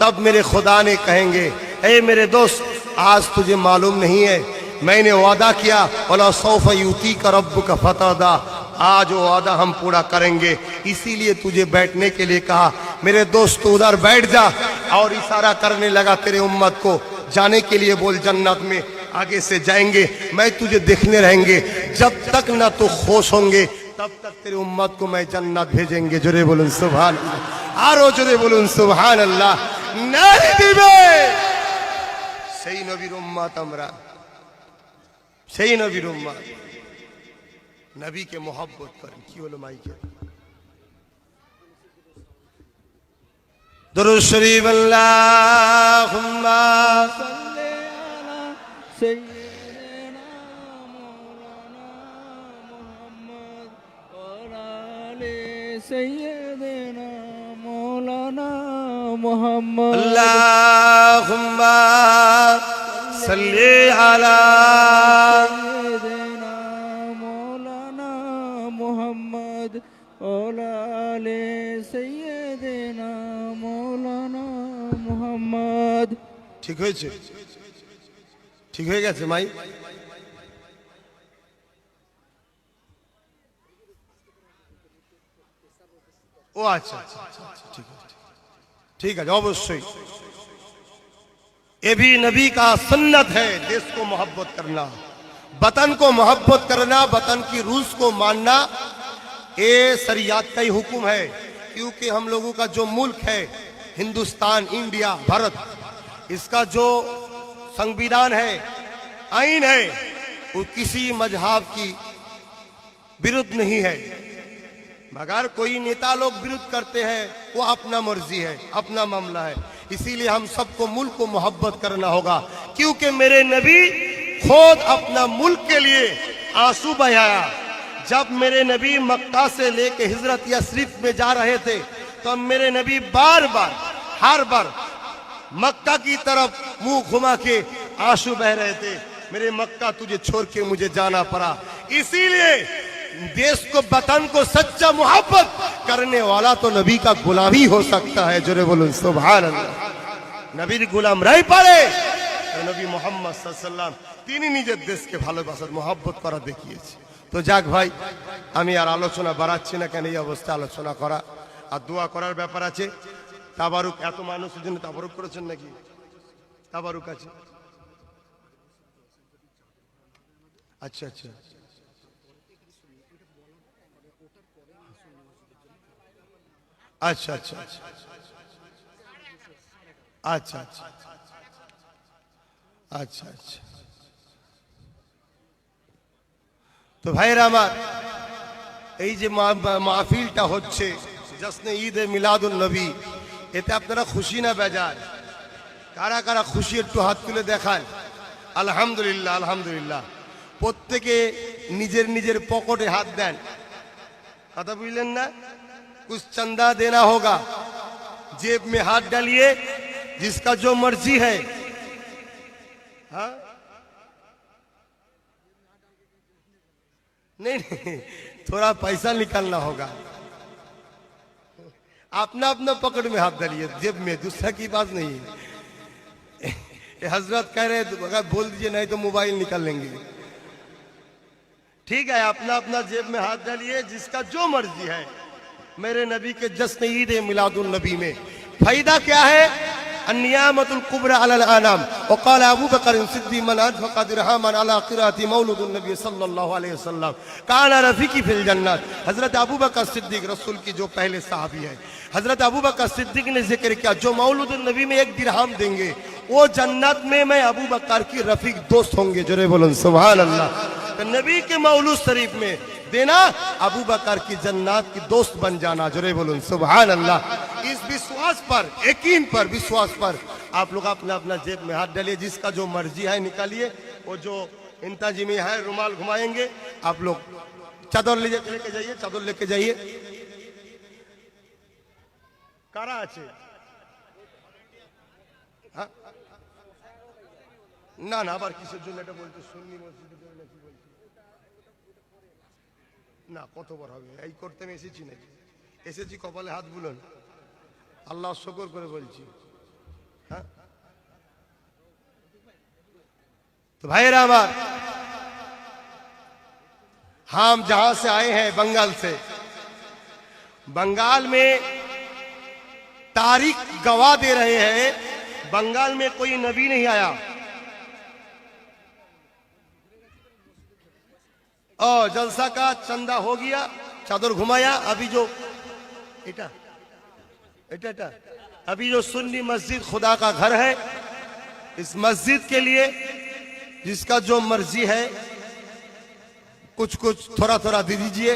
तब मेरे खुदा ने कहेंगे, ऐ मेरे दोस्त आज तुझे मालूम नहीं है, मैंने वादा किया, वला सौफ यूती का रब का फतरदा, आज वो वादा हम पूरा करेंगे, इसीलिए तुझे बैठने के लिए कहा। मेरे दोस्त तू उधर बैठ जा, और इशारा करने लगा तेरे उम्मत को जाने के लिए, बोल जन्नत में आगे से जाएंगे, मैं तुझे देखने रहेंगे, जब तक ना तो खुश होंगे तब तक तेरे उम्मत को मैं जन्नत भेजेंगे। जोरे बोलूं सुभान अल्लाह, आरो जोरे बोलूं सुभान अल्लाह। नारे दिबे সেই নবীর উম্মত আমরা, সেই নবীর উম্মত। নবীকে মোহব্বত করেন। কি হলো মাইকে? দরুদ শরীফ আল্লাহুম্মা সাল্লি আলা সাইয়্যিদিনা মাওলানা মুহাম্মদ ওয়া আলি সাইয়্যিদিনা মাওলানা মুহাম্মদ। আল্লাহুম্মা সাল্লি আলা সাইয়্যিদিনা মাওলানা মুহাম্মদ ওয়া আলি সাইয়্যিদিনা মাওলানা মুহাম্মদ। ঠিক হয়েছে? ঠিক হয়ে গেছে মাই? ও আচ্ছা আচ্ছা আচ্ছা, ঠিক আছে ঠিক আছে, অবশ্যই। ये भी नबी का सुन्नत है, देश को मोहब्बत करना, वतन को मोहब्बत करना, वतन की रूस को मानना, ये शरीयत का ही हुक्म है। क्योंकि हम लोगों का जो मुल्क है हिंदुस्तान, इंडिया, भारत, इसका जो संविधान है, आईन है, वो किसी मजहब की विरुद्ध नहीं है। मगर कोई नेता लोग विरुद्ध करते हैं, वो अपना मर्जी है, अपना मामला है। इसीलिए हम सबको मुल्क को मोहब्बत करना होगा। क्योंकि मेरे नबी खुद अपना मुल्क के लिए आंसू बहाया। जब मेरे नबी मक्का से लेके हिजरत यस्रिफ में जा रहे थे, तो मेरे नबी बार बार, हर बार मक्का की तरफ मुंह घुमा के आंसू बह रहे थे। मेरे मक्का तुझे छोड़ के मुझे जाना पड़ा। इसीलिए देश को, वतन को सच्चा मोहब्बत करने वाला तो नबी का गुलाम ही हो सकता है। जोरे बोलूं सुभान अल्लाह। নবীর গোলাম রাই পারে, নবী মুহাম্মদ সাল্লাল্লাহু আলাইহি ওয়াসাল্লাম তিনি নিজের দেশকে ভালোবাসার মহব্বত করা দেখিয়েছে। তো যাক ভাই, আমি আর আলোচনা বাড়াচ্ছি না, কেন এই অবস্থায় আলোচনা করা আর দোয়া করার ব্যাপার আছে। তাবারুক, এত মানুষের জন্য তাবারুক করেছেন নাকি? তাবারুক আছে? আচ্ছা আচ্ছা আচ্ছা আচ্ছা আচ্ছা আচ্ছা আচ্ছা আচ্ছা। তো ভাইরা আমার, এই যে মাহফিলটা হচ্ছে জশ্নে ঈদ এ মিলাদুন নবী, এতে আপনারা খুশি না বেজার? কারা কারা খুশি একটু হাত তুলে দেখান। আলহামদুলিল্লাহ আলহামদুলিল্লাহ। প্রত্যেকে নিজের নিজের পকেটে হাত দেন। কথা বুঝলেন না? कुछ चंदा देना होगा, जेब में हाथ डालिए, जिसका जो मर्जी है। हाँ नहीं नहीं, थोड़ा पैसा निकालना होगा। अपना अपना पकड़ में हाथ डालिए, जेब में, दूसरा की बात नहीं है। हजरत कह रहे अगर बोल दीजिए, नहीं तो मोबाइल निकाल लेंगे। ठीक है, अपना अपना जेब में हाथ डालिए, जिसका जो मर्जी है। मेरे नबी के जश्न ईद मिलादुन नबी में फायदा क्या है? अन्नियामतुल कुबरा अलल आनाम। वक़ाल अबू बकर सिद्दीक़ मन अनफ़क़ दिरहमन अला क़िराअति मौलूदुन नबी सल्लल्लाहु अलैहि वसल्लम काना रफ़ीक़ी फ़िल जन्नत। हज़रत अबू बकर सिद्दीक़ रसूल की जो पहले सहाबी है, हज़रत अबू बकर सिद्दीक़ ने जिक्र किया, जो मौलूदुन नबी में 1 दिरहम देंगे, वो जन्नत में मैं अबू बकर की रफ़ीक दोस्त होंगे। जोरे बोलो सुभान अल्लाह। तो नबी के मौलूद शरीफ में देना, अबू बकर की जन्नत की दोस्त बन जाना। जोरे बोलूं सुभान अल्लाह। इस विश्वास पर, यकीन पर, विश्वास पर आप लोग अपना अपना जेब में हाथ डालिए, जिसका जो मर्जी है निकालिए। वो जो इंतजामी है, रुमाल घुमाएंगे, आप लोग चादर लेके जाइए, चादर लेके जाइए। कारा আছে? हाँ না না, আবার কিসের জন্য এটা বলতে? সুন্নি মসজিদে নাকি বলতে না, কতবার হবে? এই করতে আমি এসেছি নাকি? এসেছি কপালে হাত বুলন, আল্লাহ শুকর করে বলছি। হ্যাঁ तो भाईरा हमार, हम जहां से आए हैं बंगाल से, बंगाल में तारीख गवाह दे रहे हैं, बंगाल में कोई नबी नहीं आया। और जलसा का चंदा हो गया, चादर घुमाया। अभी जो एटा एटा एटा अभी जो सुन्नी मस्जिद खुदा का घर है, इस मस्जिद के लिए जिसका जो मर्जी है कुछ कुछ थोड़ा थोड़ा दे दीजिए।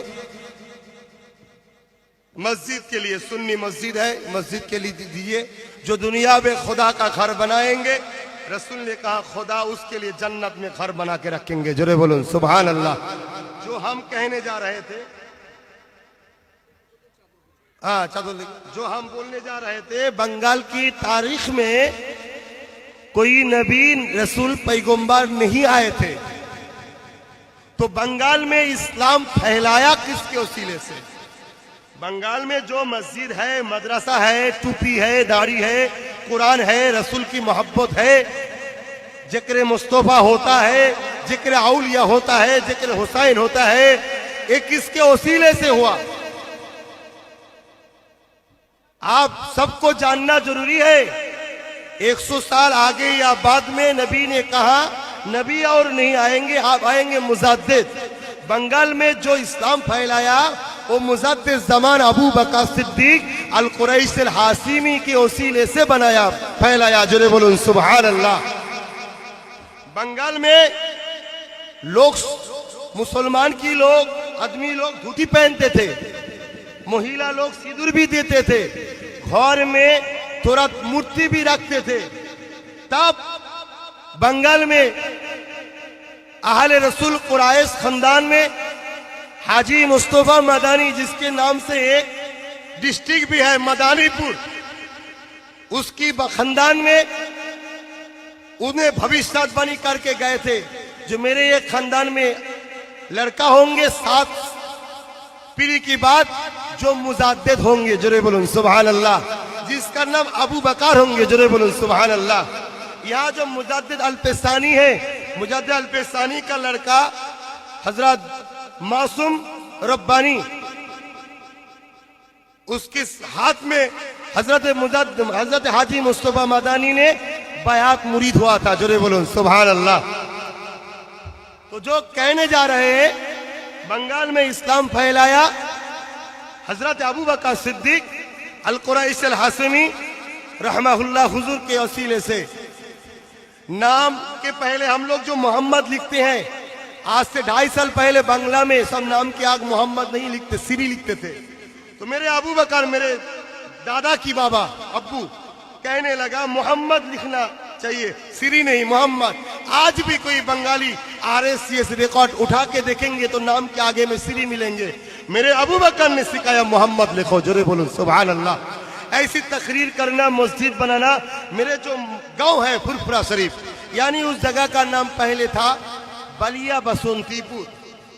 मस्जिद के लिए, सुन्नी मस्जिद है, मस्जिद के लिए दीजिए। जो दुनिया में खुदा का घर बनाएंगे, रसूल ने कहा खुदा उसके लिए जन्नत में घर बना के रखेंगे। जोरे बोलो सुभान अल्लाह। जो हम कहने जा रहे थे, हाँ चलो, जो हम बोलने जा रहे थे, बंगाल की तारीख में कोई नबी रसूल पैगंबर नहीं आए थे, तो बंगाल में इस्लाम फैलाया किसके वसीले से? बंगाल में जो मस्जिद है, मदरसा है, टूपी है, दाढ़ी है, कुरान है, रसूल की मोहब्बत है, जिक्र मुस्तफा होता है, जिक्र औलिया होता है, जिक्र हुसैन होता है, ये किसके वसीले से हुआ? आप सबको जानना जरूरी है। 100 साल आगे या बाद में नबी ने कहा नबी और नहीं आएंगे, आप आएंगे मुजद्दिद। बंगाल में जो इस्लाम फैलाया वो मुजद्दिद ज़मान अबू बकर सिद्दीक अल कुरैश अल हाशिमी के वसीले से बनाया, फैलाया। जोरे बोलो सुभान अल्लाह। बंगाल में लोग, मुसलमान की लोग, आदमी लोग धोती पहनते थे, महिला लोग सिंदूर भी देते थे, घर में थोड़ा मूर्ति भी रखते थे। तब बंगाल में अहले रसूल कुरैश खानदान में हाजी मुस्तफा मदानी, जिसके नाम से एक डिस्ट्रिक्ट भी है मदानीपुर, उसकी खानदान में उन्हें भविष्यवाणी करके गए थे, जो मेरे एक खानदान में लड़का होंगे 7 पीढ़ी की बाद जो मुजद्दिद होंगे। जोरे बोलो सुभान अल्लाह। जिसका नाम अबू बकर होंगे। जोरे बोलो सुभान अल्लाह। यहाँ जो मुजद्दिद अल्पेसानी है, मुजद्दिद अल्पेसानी का लड़का हजरत मासूम रब्बानी, उसके हाथ में हजरत हाजी मुस्तफा मदानी ने बयात मुरीद हुआ था। जोरे बोलो सुभान अल्लाह। तो जो कहने जा रहे हैं, बंगाल में इस्लाम फैलाया हजरत अबू बकर सिद्दीक अल कुरैश अल हाशिमी रहमहुल्लाह हुजूर के वसीले से। नाम के पहले हम लोग जो मोहम्मद लिखते हैं, आज से 2.5 साल पहले बांग्ला में सब नाम के आग मोहम्मद नहीं लिखते, सिरी लिखते थे। तो मेरे अबू बकर, मेरे दादा की बाबा अब्बू कहने लगा मोहम्मद लिखना चाहिए, सिरी नहीं, मोहम्मद। आज भी कोई बंगाली RSCS रिकॉर्ड उठा के देखेंगे तो नाम के आगे में सिरी मिलेंगे। मेरे अबू बकर ने सिखाया मोहम्मद लिखो। जोरे बोलो सुभान अल्लाह। ऐसी तकरीर करना, मस्जिद बनाना। मेरे जो गांव है फुरफुरा शरीफ, यानी उस जगह का नाम पहले था बलिया बसंतीपुर।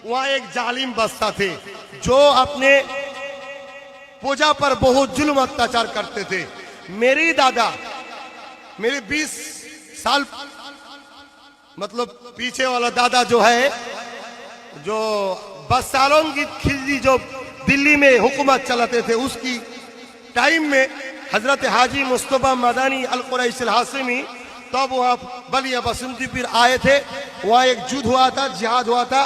वहाँ एक जालिम बादशाह थे जो अपने पूजा पर बहुत जुल्म अत्याचार करते थे। मेरी दादा, मेरे 20 साल मतलब पीछे वाला दादा जो है, जो बसालों की खिलजी जो दिल्ली में हुकूमत चलाते थे, उसकी टाइम में हजरत हाजी मुस्तफा मदानी अल कुरैश अल हाशिमी तब वहाँ बलिया बसंतीपुर आए थे। वहाँ एक युद्ध हुआ था, जिहाद हुआ था।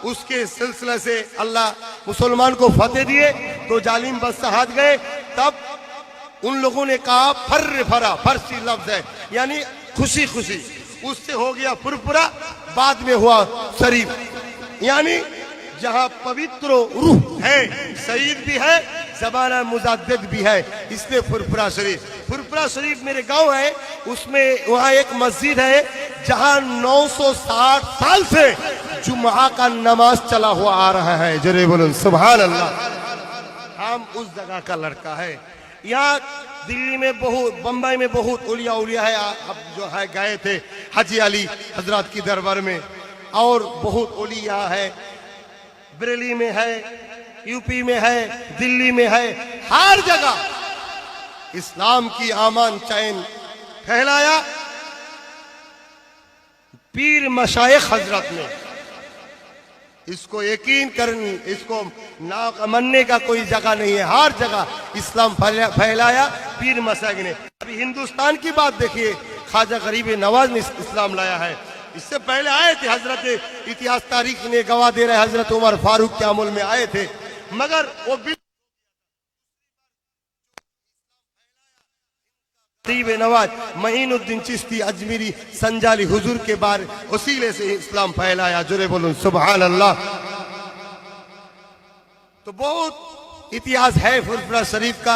उसके सिलसिले से अल्लाह मुसलमान को फतेह दिए, तो जालिम बादशाह हाथ गए। तब उन लोगों ने कहा फर्र फरा, फरसी लफ्ज है, यानी खुशी खुशी। उससे हो गया फुरफुरा, बाद में हुआ शरीफ, यानी जहाँ पवित्र रूह है, शहीद भी है, ज़बाना मुजद्दिद भी है, इसलिए फुरफुरा शरीफ। फुरफुरा शरीफ मेरे गांव है, उसमें वहाँ एक मस्जिद है जहाँ 960 साल से जुम्मा का नमाज चला हुआ आ रहा है। जरे बोलो सुभान अल्लाह। हम उस जगह का लड़का है। यहाँ दिल्ली में बहुत, बम्बई में बहुत उलिया है। अब जो है गए थे हाजी अली हजरत की दरबार में, और बहुत उलिया है, बरेली में है, यूपी में है, दिल्ली में है, हर जगह इस्लाम की आमान चैन फैलाया पीर मशाइख हजरत ने। इसको यकीन करनी, इसको ना मानने का कोई जगह नहीं है। हर जगह इस्लाम फैलाया पीर मशाइख ने। अभी हिंदुस्तान की बात देखिए, ख्वाजा गरीब नवाज ने इस्लाम लाया है। इससे पहले आए थे हजरत, इतिहास तारीख ने गवाह दे रहे, हजरत उमर फारूक के अमल में आए थे, मगर वो खतीब नवाज महीनुद्दीन चिश्ती अजमेरी संजाली हुजूर के बारे उसीले से इस्लाम फैलाया। जुरे बोलूं सुभान अल्लाह। तो बहुत इतिहास है फुरफुरा शरीफ का।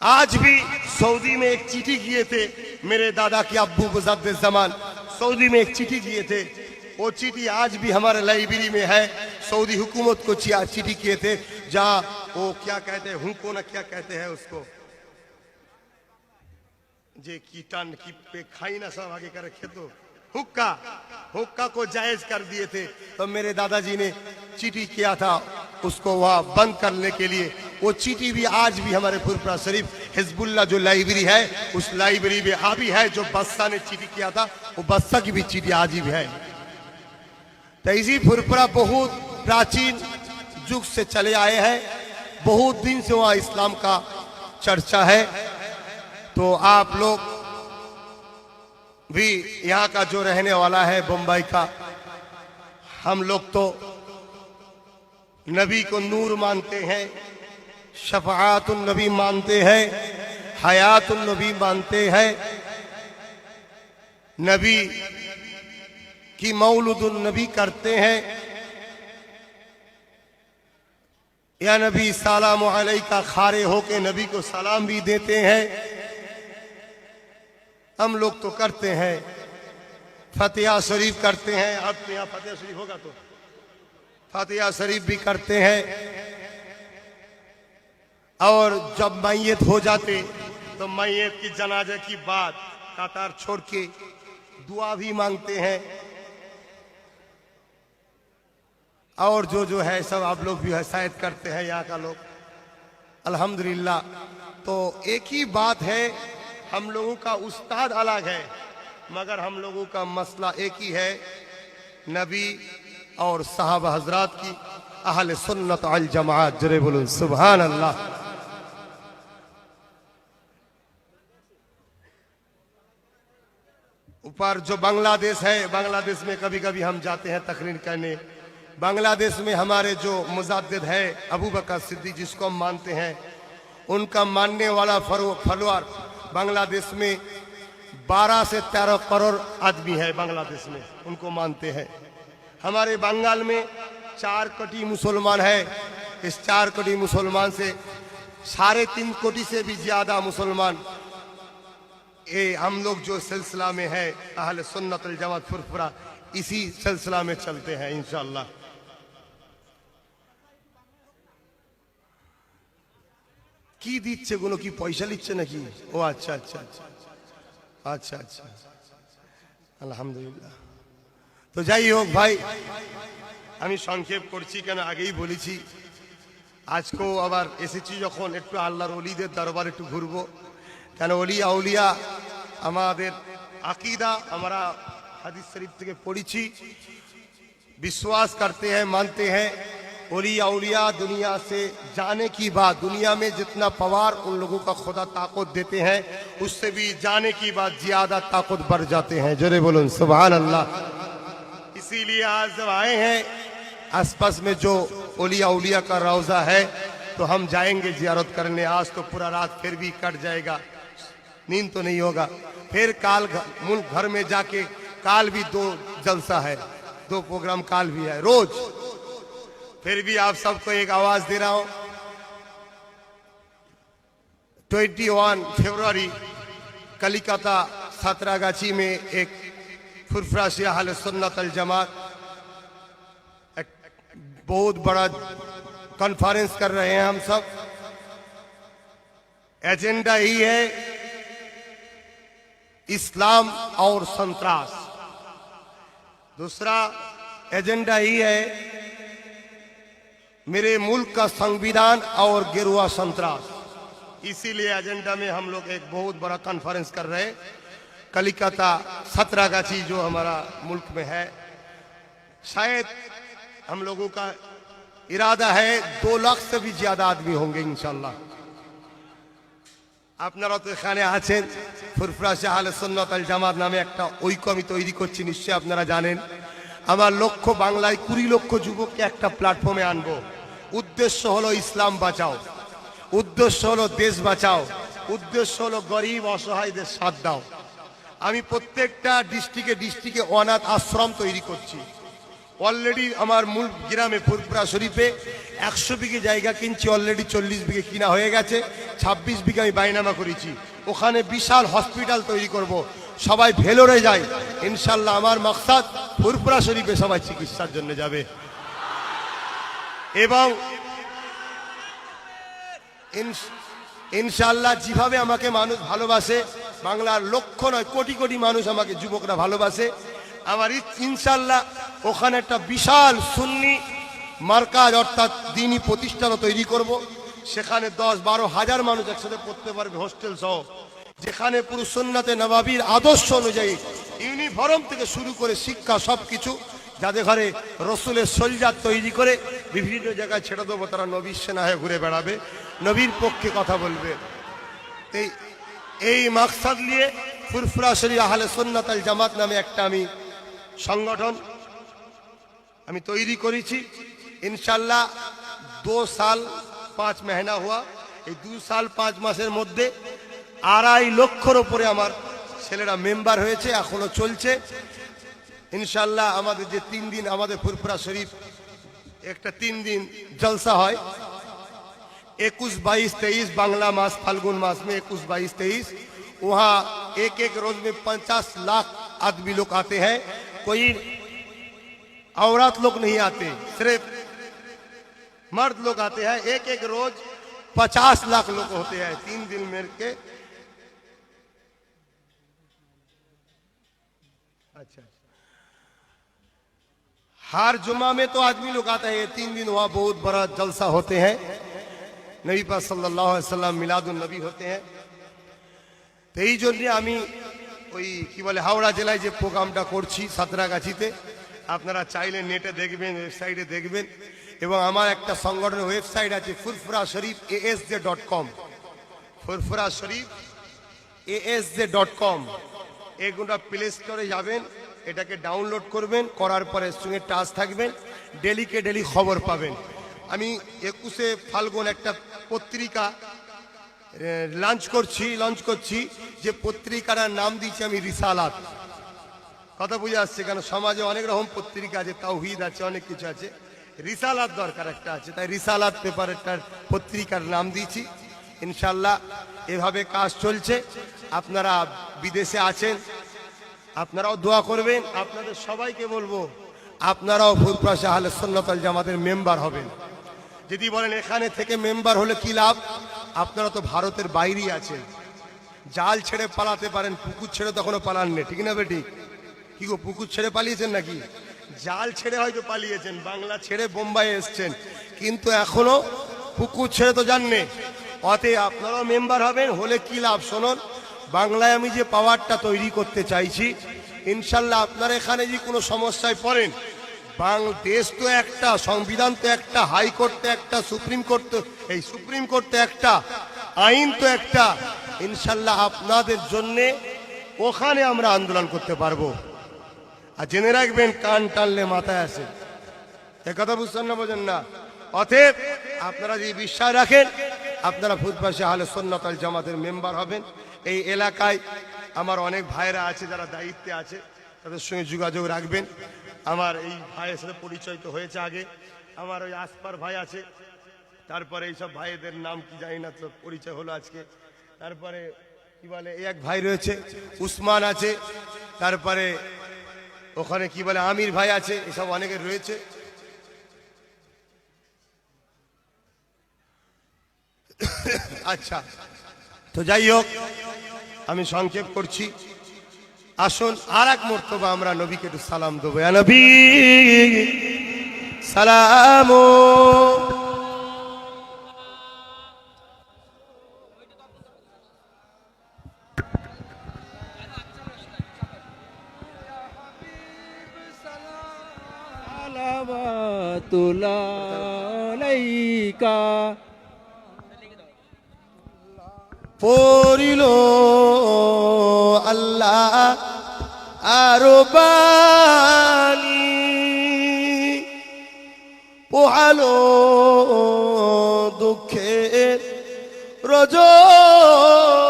आज भी सऊदी में एक चिट्ठी किए थे मेरे दादा के अब्बू मुजद्दिद जमान, सऊदी में एक चिट्ठी किए थे। वो चिट्ठी आज भी हमारे लाइब्रेरी में है। सऊदी हुकूमत को चिट्ठी किए थे, जहाँ वो क्या कहते हैं, हुको ना क्या कहते हैं उसको, जे कीटान की पे खाई ना सब आगे कर रखे, तो हुक्का, हुक्का को जायज कर दिए थे। तो मेरे दादाजी ने चिट्ठी किया था उसको वहां बंद करने के लिए। वो चिट्ठी भी आज भी हमारे फुरफुरा शरीफ हिजबुल्लाह जो लाइब्रेरी है उस लाइब्रेरी में अभी है। जो बस्सा ने चिट्ठी किया था वो बस्सा की भी चिट्ठी आज भी है। तो इसी फुरफुरा बहुत प्राचीन युग से चले आए हैं, बहुत दिन से वहां इस्लाम का चर्चा है। तो आप लोग भी यहाँ का जो रहने वाला है बम्बई का, हम लोग तो नबी को नूर मानते हैं, शफाअतुन नबी मानते हैं, हयातुन नबी मानते हैं, नबी की मौलूदुन नबी करते हैं। या नबी सलाम अलैका खारे होके नबी को सलाम भी देते हैं। हम लोग तो करते हैं, फतिहा शरीफ करते हैं। अब तो यहाँ फतिहा शरीफ होगा तो फतिहा शरीफ भी करते हैं। और जब मैयत हो जाते तो मैयत की जनाजे की बात कतार छोड़ के दुआ भी मांगते हैं। और जो है सब आप लोग भी है शायद करते हैं यहाँ का लोग, अल्हम्दुलिल्लाह। तो एक ही बात है, हम लोगों का उस्ताद अलग है मगर हम लोगों का मसला एक ही है, नबी और सहाबा हजरात की अहले सुन्नत अल जमात। जरे बोलो सुभान अल्लाह। ऊपर जो बांग्लादेश है, बांग्लादेश में कभी कभी हम जाते हैं तकरीर करने। बांग्लादेश में हमारे जो मुजद्दिद है अबू बकर सिद्दीक जिसको हम मानते हैं, उनका मानने वाला फॉलोअर बांग्लादेश में 12 से 13 करोड़ आदमी है बांग्लादेश में, उनको मानते हैं। हमारे बंगाल में 4 कोटी मुसलमान है। इस 4 कोटी मुसलमान से 3.5 कोटी से भी ज्यादा मुसलमान ये हम लोग जो सिलसिला में है अहले सुन्नत अल जमात फुरफुरा, इसी सिलसिला में चलते हैं इंशाअल्लाह। কি দিচ্ছে গুলো কি পয়সা নিচ্ছে নাকি? ও আচ্ছা আচ্ছা আচ্ছা আচ্ছা আচ্ছা, আলহামদুলিল্লাহ। তো যাই হোক ভাই, আমি সংক্ষেপ করছি কেন আগেই বলেছি, আজকেও আবার এসেছি যখন একটু আল্লাহর ওলিদের দরবার একটু ঘুরবো। কেন ওলি আউলিয়া আমাদের আকিদা, আমরা হাদিস শরীফ থেকে পড়েছি, विश्वास करते हैं, मानते हैं। ओली औलिया दुनिया से जाने की बात, दुनिया में जितना पवार उन लोगों का खुदा ताकत देते हैं उससे भी जाने की बात ज्यादा ताकत बढ़ जाते हैं। जरे बोलो सुभान अल्लाह। इसीलिए आज जब आए हैं आसपास में जो ओलिया औलिया का रौजा है तो हम जाएंगे जियारत करने। आज तो पूरा रात फिर भी कट जाएगा, नींद तो नहीं होगा। फिर काल मुल्क घर में जाके काल भी 2 जलसा है, 2 प्रोग्राम काल भी है रोज। फिर भी आप सबको एक आवाज दे रहा हूं, 21 फरवरी कलिकता सातरागाछी में एक फुरफुरा शिया अहले सुन्नत अल जमात एक बहुत बड़ा कॉन्फ्रेंस कर रहे हैं हम सब। एजेंडा ही है इस्लाम और संत्रास। दूसरा एजेंडा ही है मेरे मुल्क का संविधान और गिरुआ संत्रास। इसीलिए एजेंडा में हम लोग एक बहुत बड़ा कॉन्फ्रेंस कर रहे हैं कलिकता सातरागाछी जो हमारा मुल्क में है। शायद हम लोगों का इरादा है 2 लाख से भी ज्यादा आदमी होंगे इंशाल्लाह। আপনারা তো এখানে আছেন, ফুরফুরা শিয়া আহলে সুন্নাত আল জামাত নামে একটা ঐক্য আমি তৈরি করছি, নিশ্চয়ই আপনারা জানেন। আমার লক্ষ্য বাংলায় 20 লক্ষ যুবককে একটা প্ল্যাটফর্মে আনবো। উদ্দেশ্য হলো ইসলাম বাঁচাও, উদ্দেশ্য হলো দেশ বাঁচাও, উদ্দেশ্য হলো গরিব অসহায়দের সাথ দাও। আমি প্রত্যেকটা ডিস্ট্রিক্টে অনাথ আশ্রম তৈরি করছি। অলরেডি আমার মূল গ্রামে ফুরফুরা শরীফে 100 বিঘে জায়গা কিনছি, অলরেডি 40 বিঘে কিনা হয়ে গেছে, 26 বিঘে আমি বাইনামা করেছি। ওখানে বিশাল হসপিটাল তৈরি করব। সবাই ভেলোরে যায় ইনশাল্লাহ। আমার মাকসাদ ফুরফুরা শরীফে সবাই চিকিৎসার জন্য যাবে। এবং ইনশাল্লাহ যেভাবে আমাকে মানুষ ভালোবাসে, বাংলার লক্ষ নয় কোটি কোটি মানুষ আমাকে যুবকরা ভালোবাসে, আমার ইনশাল্লাহ ওখানে একটা বিশাল সুন্নি মার্কাজ অর্থাৎ দ্বীনি প্রতিষ্ঠানও তৈরি করব। সেখানে 10-12 হাজার মানুষ একসাথে পড়তে পারবে, হোস্টেল সহ, যেখানে পুরো সুন্নাতে নবাবীর আদর্শ অনুযায়ী ইউনিফর্ম থেকে শুরু করে শিক্ষা সবকিছু, যাদের ঘরে রসুলের সলজাত তৈরি করে বিভিন্ন জায়গায় ছেড়ে দেবো। তারা নবীর সেনা হয়ে ঘুরে বেড়াবে, নবীর পক্ষে কথা বলবে। এই মাকসাদ নিয়ে ফুরফুরা শরীফ আহলে সুন্নাত আল জামাত নামে একটা আমি সংগঠন আমি তৈরি করেছি। ইনশাল্লাহ 2 साल 5 महीना हुआ। এই 2 साल 5 মাসের মধ্যে 2.5 লক্ষর উপরে আমার ছেলেরা মেম্বার হয়েছে, এখনো চলছে। ইনশাল্লাহ আমাদের যে 3 दिन আমাদের ফুরফুরা শরীফ একটা 3 दिन जलसा হয়, 21, 22, 23 बांग्ला मास फाल्गुन मास में 21, 22, 23 वहाँ एक रोज में 50 लाख आदमी लोग आते हैं। कोई औरत लोग नहीं आते, सिर्फ मर्द लोग आते हैं। एक रोज 50 लाख लोग होते हैं 3 दिन मिल के। अच्छा, हर जुम्मा में तो आदमी लोग आता है। 3 दिन वहाँ बहुत बड़ा जलसा होते हैं। नबी पाक सल्लल्लाहु अलैहि वसल्लम मिलादुन नबी होते हैं। तो এই জন্য আমি ওই কি বলে হাওড়া জেলায় যে প্রোগ্রামটা করছি সাঁতরাগাছিতে, আপনারা চাইলে নেটে দেখবেন, ওয়েবসাইটে দেখবেন। এবং আমার একটা সংগঠনের ওয়েবসাইট আছে ফুরফুরা শরীফ asj.com, ফুরফুরা শরীফ asj.com। এগুলো প্লে স্টোরে যাবেন, এটাকে ডাউনলোড করবেন, করার পরে সঙ্গে টাচ থাকবেন, ডেলিকে ডেলি খবর পাবেন। আমি 21শে ফাল্গুন একটা পত্রিকা লঞ্চ করছি, যে পত্রিকার নাম দিয়েছি আমি রিসালাত। কথা বুঝে আসছে? কেন সমাজে অনেক রকম পত্রিকা আছে, তাওহীদ আছে, অনেক কিছু আছে, রিসালাত দরকার একটা আছে, তাই রিসালাত পেপারটার পত্রিকার নাম দিয়েছি। ইনশাল্লাহ এভাবে কাজ চলছে। আপনারা বিদেশে আছেন, আপনারাও দোয়া করবেন। আপনাদের সবাইকে বলবো আপনারাও ফুরফুরা আহলে সুন্নাত ওয়াল জামাতের মেম্বার হবেন। যদি বলেন এখানে থেকে মেম্বার হলে কি লাভ, আপনারা তো ভারতের বাইরেই আছেন, জাল ছেড়ে পালাতে পারেন, পুকুর ছেড়ে তখনও পালাননি, ঠিক না বেটি? কি গো, পুকুর ছেড়ে পালিয়েছেন নাকি? জাল ছেড়ে হয়তো পালিয়েছেন, বাংলা ছেড়ে বোম্বাই এসছেন, কিন্তু এখনো পুকুর ছেড়ে তো যাননি। অতএব আপনারাও মেম্বার হবেন, হলে কি লাভ শুনুন। বাংলায় আমি যে পাওয়ারটা তৈরি করতে চাইছি, ইনশাল্লাহ আপনারা এখানে যে কোনো সমস্যায় পড়েন, দেশ তো একটা, সংবিধান তো একটা, হাইকোর্ট তো একটা, সুপ্রিম কোর্ট তো একটা, আইন তো একটা। ইনশাল্লাহ আপনাদের জন্য ওখানে আমরা আন্দোলন করতে পারবো। আর জেনে রাখবেন, কান টানলে মাথায় আসে, একথা বুঝছেন না, বোঝেন না? অতএব আপনারা যদি বিশ্বাস রাখেন, আপনারা ফুরফুরা আহলে সুন্নাত ওয়াল জামাতের মেম্বার হবেন। এই এলাকায় আমার অনেক ভাইরা আছে যারা দায়িত্বে আছে, তাদের সঙ্গে যোগাযোগ রাখবেন। আমার এই ভাইয়ের সাথে পরিচয় তো হয়েছে আগে, আমার ওই আসপার ভাই আছে, তারপরে এইসব ভাইদের নাম কি জানি না, তো পরিচয় হলো আজকে। তারপরে কি বলে এই এক ভাই রয়েছে উসমান আছে, তারপরে ওখানে কি বলে আমির ভাই আছে, এসব অনেকের রয়েছে। আচ্ছা, তো যাই হোক, আমি সংক্ষেপ করছি। আসুন আর এক মর্তবা আমরা নবীকে একটু সালাম দেবো। ইয়া নবী সালাম সালাওয়াতুল্লাহ পড়িল আল্লাহ আরো বাণী, পোহালো দুঃখের রজনী।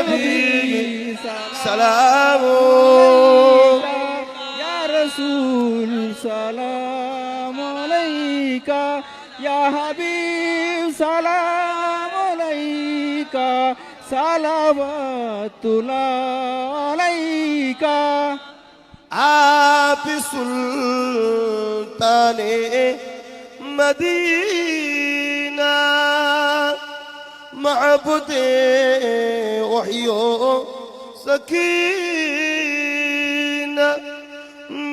نبي سلام سلام عليك يا رسول سلام عليك يا حبيب سلام عليك صلوات الله عليك आप सुल्तान मदीना महबूद वहियो सकीना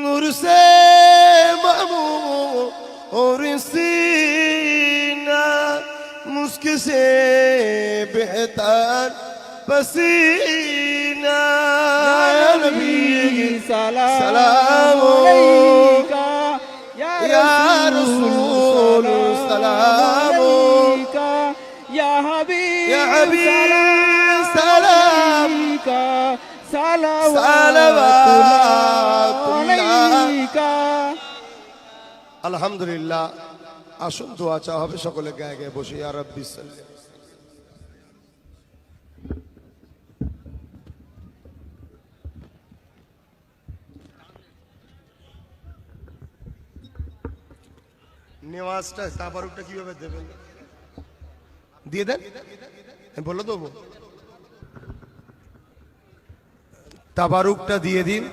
नूर से और सीना मुस्क से बेहतर पसीना يا نبي سلام سلام عليك يا يا رسول رسول سلام عليك يا حبيب يا حبيب سلام عليك صلوات صلوات الله عليك আলহামদুলিল্লাহ আসুন দোয়া চা হবে সকলে গায়ে গায়ে বসে ইয়া রাব্বি সাল্লি নেওয়াজটা তাবারুকটা কিভাবে দেবেন দিয়ে দেন আমি বলে দেবো তাবারুকটা দিয়ে দিন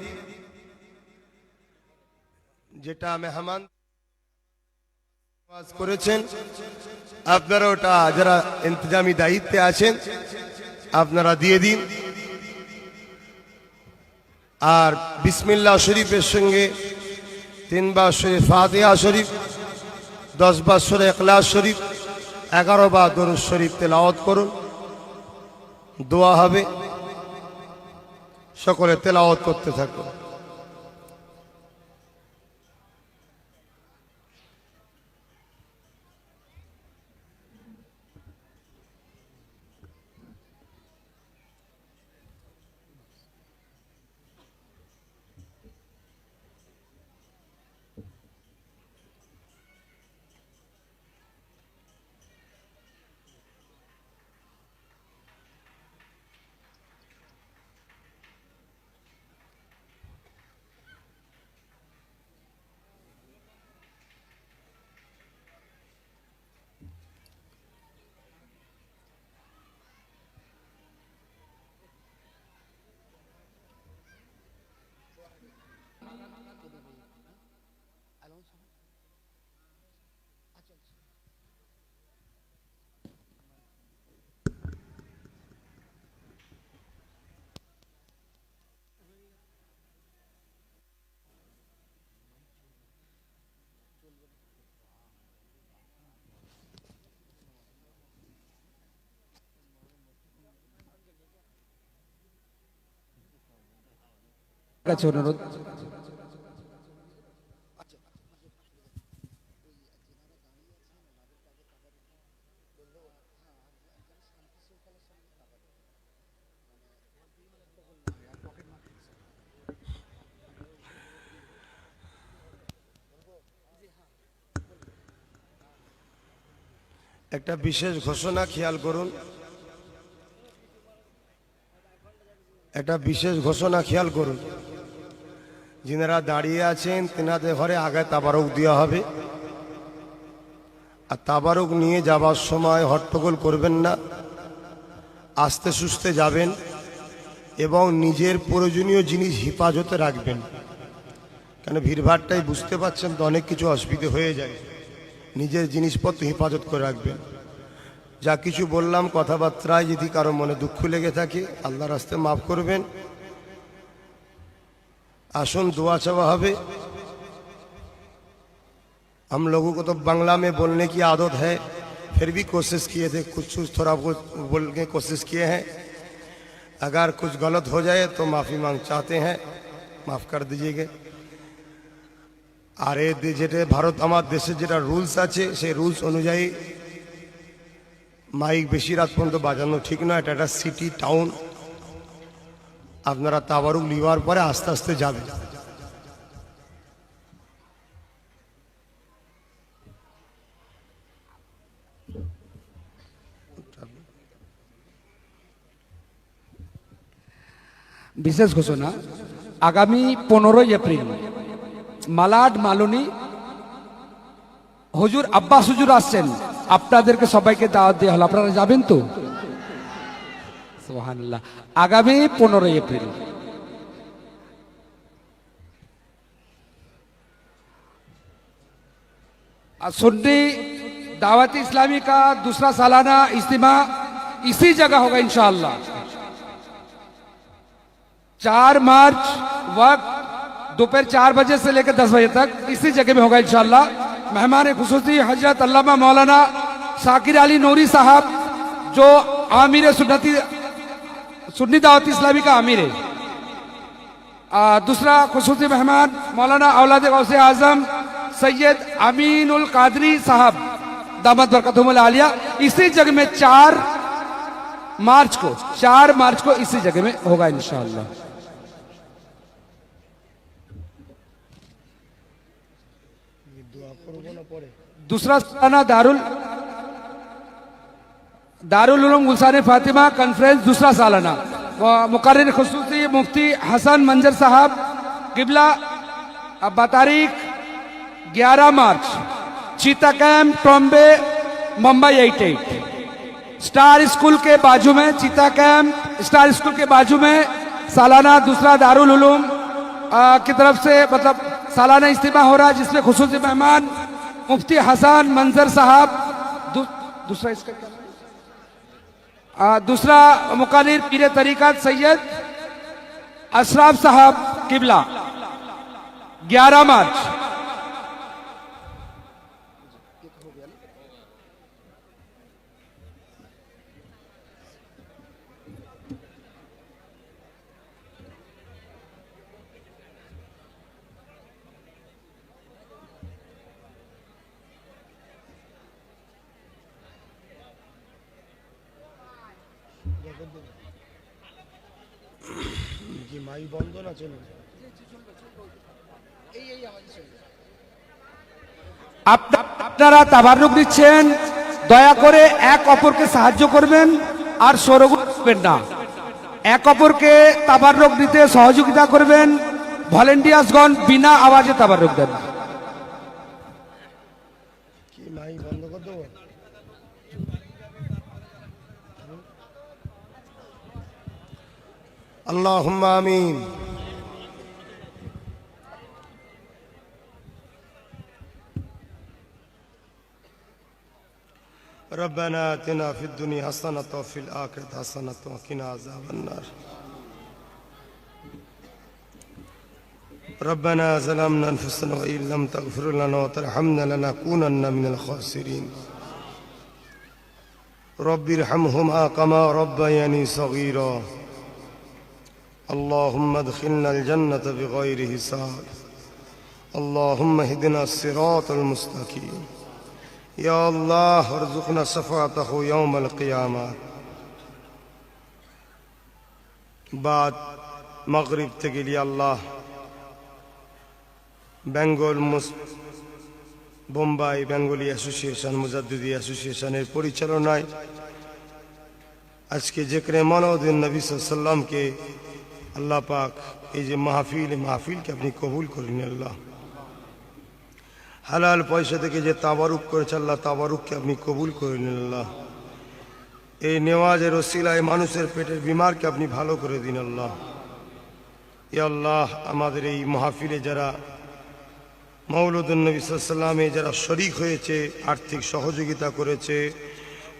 যেটা মেহমান করেছেন আপনারা ওটা যারা ইন্তজামি দায়িত্বে আছেন আপনারা দিয়ে দিন আর বিসমিল্লাহ শরীফের সঙ্গে 3 বার শরীফ ফাতিহা শরীফ 10 বার সূরা ইখলাস শরীফ 11 বার দরুদ শরীফ তেলাওয়াত করুন দোয়া হবে সকলে তেলাওয়াত করতে থাকুন কাছে অনুরোধ একটা বিশেষ ঘোষণা খেয়াল করুন একটা বিশেষ ঘোষণা খেয়াল করুন যিনারা দাঁড়িয়ে আছেন তেনাদের ঘরে আগে তাবারক দেওয়া হবে আর তাবারক নিয়ে যাবার সময় হট্টগোল করবেন না আস্তে সুস্তে যাবেন এবং নিজের প্রয়োজনীয় জিনিস হেফাজতে রাখবেন কেন ভিড়ভাড়টাই বুঝতে পারছেন তো অনেক কিছু অসুবিধে হয়ে যায় নিজের জিনিসপত্র হেফাজত করে রাখবেন যা কিছু বললাম কথাবার্তায় যদি কারো মনে দুঃখ লেগে থাকে আল্লাহর রাস্তায় মাফ করবেন आसन दुआ चावा हवे। हम लोगों को तो बांग्ला में बोलने की आदत है, फिर भी कोशिश किए थे, कुछ थोड़ा बहुत बोलने की कोशिश किए हैं। अगर कुछ गलत हो जाए तो माफ़ी मांग चाहते हैं, माफ़ कर दीजिएगा। আর যেটা ভারত আমার দেশে যেটা রুলস আছে সেই রুলস অনুযায়ী মাইক বেশি রাত পর্যন্ত বাজানো ঠিক নয়। এটা একটা সিটি টাউন, আপনারা তাবারুক লিওয়ার পরে আস্তে আস্তে যাবেন। বিশেষ ঘোষণা, আগামী 15 এপ্রিল মালাড মালনী হুজুর আব্বাস হুজুর আসছেন, আপনাদেরকে সবাইকে দাওয়াত দেওয়া হলো, আপনারা যাবেন তো? সুবহানাল্লাহ। আগামী 15 এপ্রিল। सुन्नी दावत इस्लामी का दूसरा सालाना इज्तिमा इसी जगह होगा इंशाअल्लाह। 4 मार्च वक्त दोपहर 4 बजे से लेकर 10 बजे तक इसी जगह में होगा इंशाअल्लाह। मेहमान खुसूसी हजरत अल्लामा मौलाना शाकिर अली नूरी साहब, जो आमिर सुन्नी दावत इस्लामी का आमिर है। दूसरा खुसूसी मेहमान मौलाना औलाद गौसे आजम सैयद अमीनुल कादरी साहब दामद बरकतुहुल आलिया। इसी जगह में 4 मार्च को इसी जगह में होगा इंशाअल्लाह। दूसरा सालाना दारुल उलूम गुलशान फातिमा कॉन्फ्रेंस दूसरा सालाना, मुकर्रिर खुसूसी मुफ्ती हसन मंजर साहब किबला, तारीख 11 मार्च, चीता कैंप टॉम्बे मुंबई 88। स्टार स्कूल के बाजू में, चीता कैंप स्टार स्कूल के बाजू में सालाना दूसरा दारुल उलूम की तरफ से मतलब सालाना इज्तिमा हो रहा है, जिसमें खुसूसी मेहमान मुफ्ती हसन मंजर साहब, दूसरा मुकर्रिर पीर तरीक़त सैयद अशराफ साहब किबला। 11 मार्च। মাই বন্ধ না চলে আপনারা তাবাররুক দিচ্ছেন, দয়া করে এক অপরকে সাহায্য করবেন আর সরগোল করবেন না। এক অপরকে তাবাররুক দিতে সহযোগিতা করবেন। ভলেন্টিয়ার্সগণ বিনা আওয়াজে তাবাররুক দেন। কি মাই বন্ধ করে দেবো? اللهم آمين. ربنا آتنا في الدنيا حسنة وفي الآخرة حسنة وقنا عذاب النار. ربنا ظلمنا أنفسنا وإن لم تغفر لنا وترحمنا لنكونن من الخاسرين. رب ارحمهما كما ربياني صغيرا. اللهم ادخلنا الجنة بغير حساب. اللهم اهدنا الصراط المستقيم. يا الله ارزقنا شفاعته يوم القيامة. بعد مغرب থেকে আল্লাহ বেঙ্গল বোম্বাই বেঙ্গলি অ্যাসোসিয়েশন মুজাদ্দিদি অ্যাসোসিয়েশনের পরিচালনায় আজকে জিকরে মানউদ্দিন নবী সাল্লাল্লাহু আলাইহি ওয়াসাল্লামকে আল্লাহ পাক এই যে মাহফিলকে আপনি কবুল করুন আল্লাহ। হালাল পয়সা থেকে যে তাবারুক করেছে আল্লাহ, তাবারুককে আপনি কবুল করুন আল্লাহ। এই নেওয়াজের ওসিলায় মানুষের পেটের বিমারকে আপনি ভালো করে দিন আল্লাহ। ইয়া আল্লাহ, আমাদের এই মাহফিলে যারা মওলুদুন নবী সাল্লাল্লাহু আলাইহি ওয়াসাল্লামে যারা শরীক হয়েছে, আর্থিক সহযোগিতা করেছে,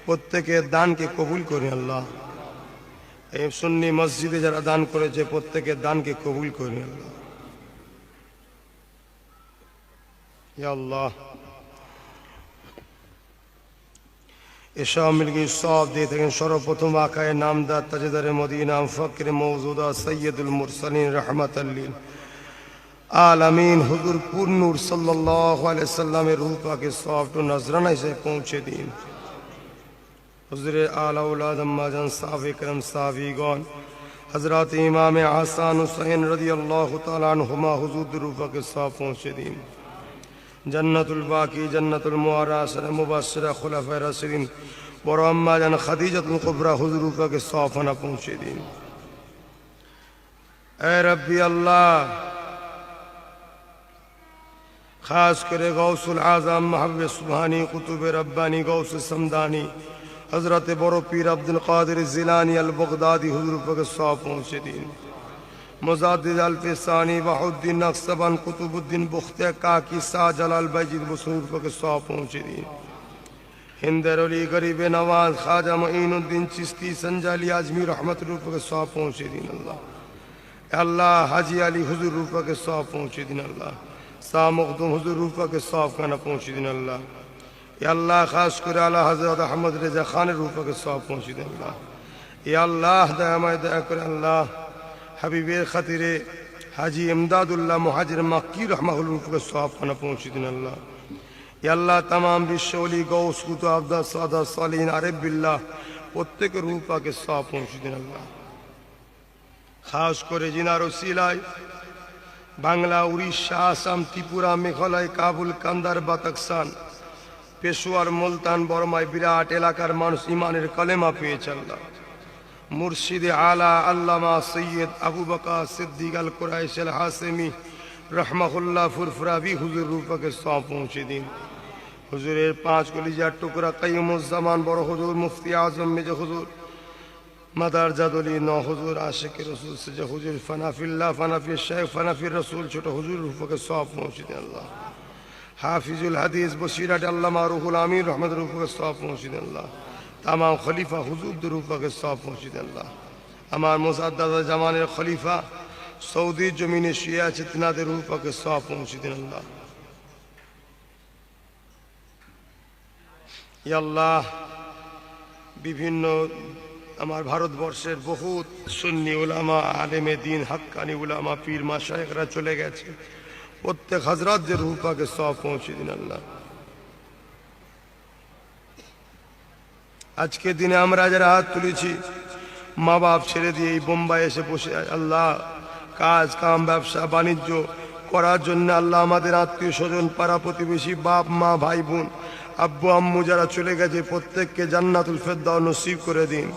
প্রত্যেকের দানকে কবুল করুন আল্লাহ। এই সুন্নি মসজিদে যারা দান করেছে প্রত্যেকের দানকে কবুল করুন আল্লাহ। ইয়া আল্লাহ, এসব মিলকে সব দিয়ে থাকেন সর্বপ্রথম আকায়ে নামদার তাজদারে মদিনা ফকরে মওজুদা সৈয়দুল মুরসালিন রাহমাতাল লিল আলামিন হুজুর পুরনূর সাল্লাল্লাহু আলাইহি ওয়াসাল্লামের রূহ পাকে সফট ও নজরানা এসে পৌঁছে দিন। হুজুরে আলা আওলাদ আম্মা জান সাহাবে کرام সাহাবীগণ হযরত ইমাম হাসান হুসাইন রাদিয়াল্লাহু তাআলা আনহুমা হুজুর রূহ পাকে সফ পৌঁছে দিন। জান্নাতুল বাকি জান্নাতুল মুআরা আশরা মুবাশশিরা খুলাফায়ে রাশিদিন বড় আম্মা জান খাদিজাতুল কুবরা হুজুর রূহ পাকে সফ আনা পৌঁছে দিন। এ রব্বি আল্লাহ, খাস করে গৌসুল আজম মাহবুব সুবহানি কুতুবে রব্বানি গৌস সমদানি হজরত বড় পীর আব্দুল কাদের জিলানি আল বগদাদি হুজুর পাক সওয়াব পৌঁছে দিন। মুজাদ্দিদ আল ফিসানি বাহুদ্দিন নকশবন্দ কুতুবুদ্দিন বুখতে কাকি শাহ জালাল বাইজিদ হুজুর পাক সওয়াব পৌঁছে দিন। হিন্দের অলি গরিবে নওয়াজ খাজা মঈনুদ্দিন চিস্তি সঞ্জালি আজমি রহমতুল্লাহ পাক সওয়াব পৌঁছে দিন। আল্লাহ আল্লাহ হাজি আলী হুজুর পাক সওয়াব পৌঁছে দিন। আল্লাহ শাহ মখদুম হুজুর পাক সওয়াব খানা পৌঁছে দিন। আল্লাহ আল্লাহ খাস করে আলা হযরত আহমদ রেজা খানের রূপকে সওয়াব পৌঁছে দেন। আল্লাহ আল্লাহ দয়াময় দয়া করে আল্লাহ হাবিবের খাতিরে হাজি ইমদাদুল্লাহ মুহাজির মাক্কি রহমাহুল্লাহ রূপকে সওয়াব খানা পৌঁছে দিন। আল্লাহ আল্লাহ तमाम বিশ্ব ওলি গৌস কুতুব আবদাল সাদাত সালিহিন আরিফ বিল্লাহ প্রত্যেকের রূপকে সওয়াব পৌঁছে দিন। আল্লাহ খাস করে জিনার ওসিলায় বাংলা, উড়িষ্যা, আসাম, ত্রিপুরা, মেঘালয়, কাবুল, কান্দার, বাতাকসান, পেশোয়ার, মুলতান, বর্মায় বিরাট এলাকার মানুষ ইমানের কলেমা পেয়েছে। আল্লাহ মুর্শিদে আলা আল্লামা সৈয়দ আবু বকর সিদ্দিক আল কুরাইশ আল হাসেমি রহমাহুল্লাহ ফুরফুরাবি হুজুর রূপকে সওয়াব পৌঁছে দিন। হুজুরের পাঁচ কলিজার টুকরা কাইয়ুমুজ্জামান বড় হুজুর মুফতি আজম মেজে হুজুর মাদার জাদুলি ন হুজুর আশিকের রসুল সেজে হুজুর ফানাফিল্লাহ ফানাফি শেখ ফানাফির রসুল ছোট হুজুর রূপকে সওয়াব পৌঁছে দিন। আল্লাহ হাফিজুল হাদিস বসিরাট আল্লামা রুহুল আমিন রহমত রূপকে সওয়াব পৌঁছে দেন। আল্লাহ তামাম খলিফা হুজুর রূপকে সওয়াব পৌঁছে দেন। আল্লাহ আমার মুসাদ্দাদ জামানের খলিফা সৌদি জমিনে শুয়ে আছে তিনাদের রূপকে সওয়াব পৌঁছে দেন। আল্লাহ আল্লাহ বিভিন্ন আমার ভারতবর্ষের বহুত সুন্নি উলামা আলেমে দিন হাক্কানি উলামা পীর মাশায়েখরা চলে গেছে, প্রত্যেক হযরতদের রূপকে সওয়াব পৌঁছে দিন। আল্লাহ আজকে দিনে আমরা যারা হাত তুলেছি মা বাপ ছেড়ে দিয়ে এই বোম্বাই এসে বসে আল্লাহ কাজ কাম ব্যবসা বাণিজ্য করার জন্য আল্লাহ আমাদের আত্মীয় স্বজন পাড়া প্রতিবেশী বাপ মা ভাই বোন আব্বু আম্মু যারা চলে গেছে প্রত্যেককে জান্নাতুল ফেরদাউস নসিব করে দিন।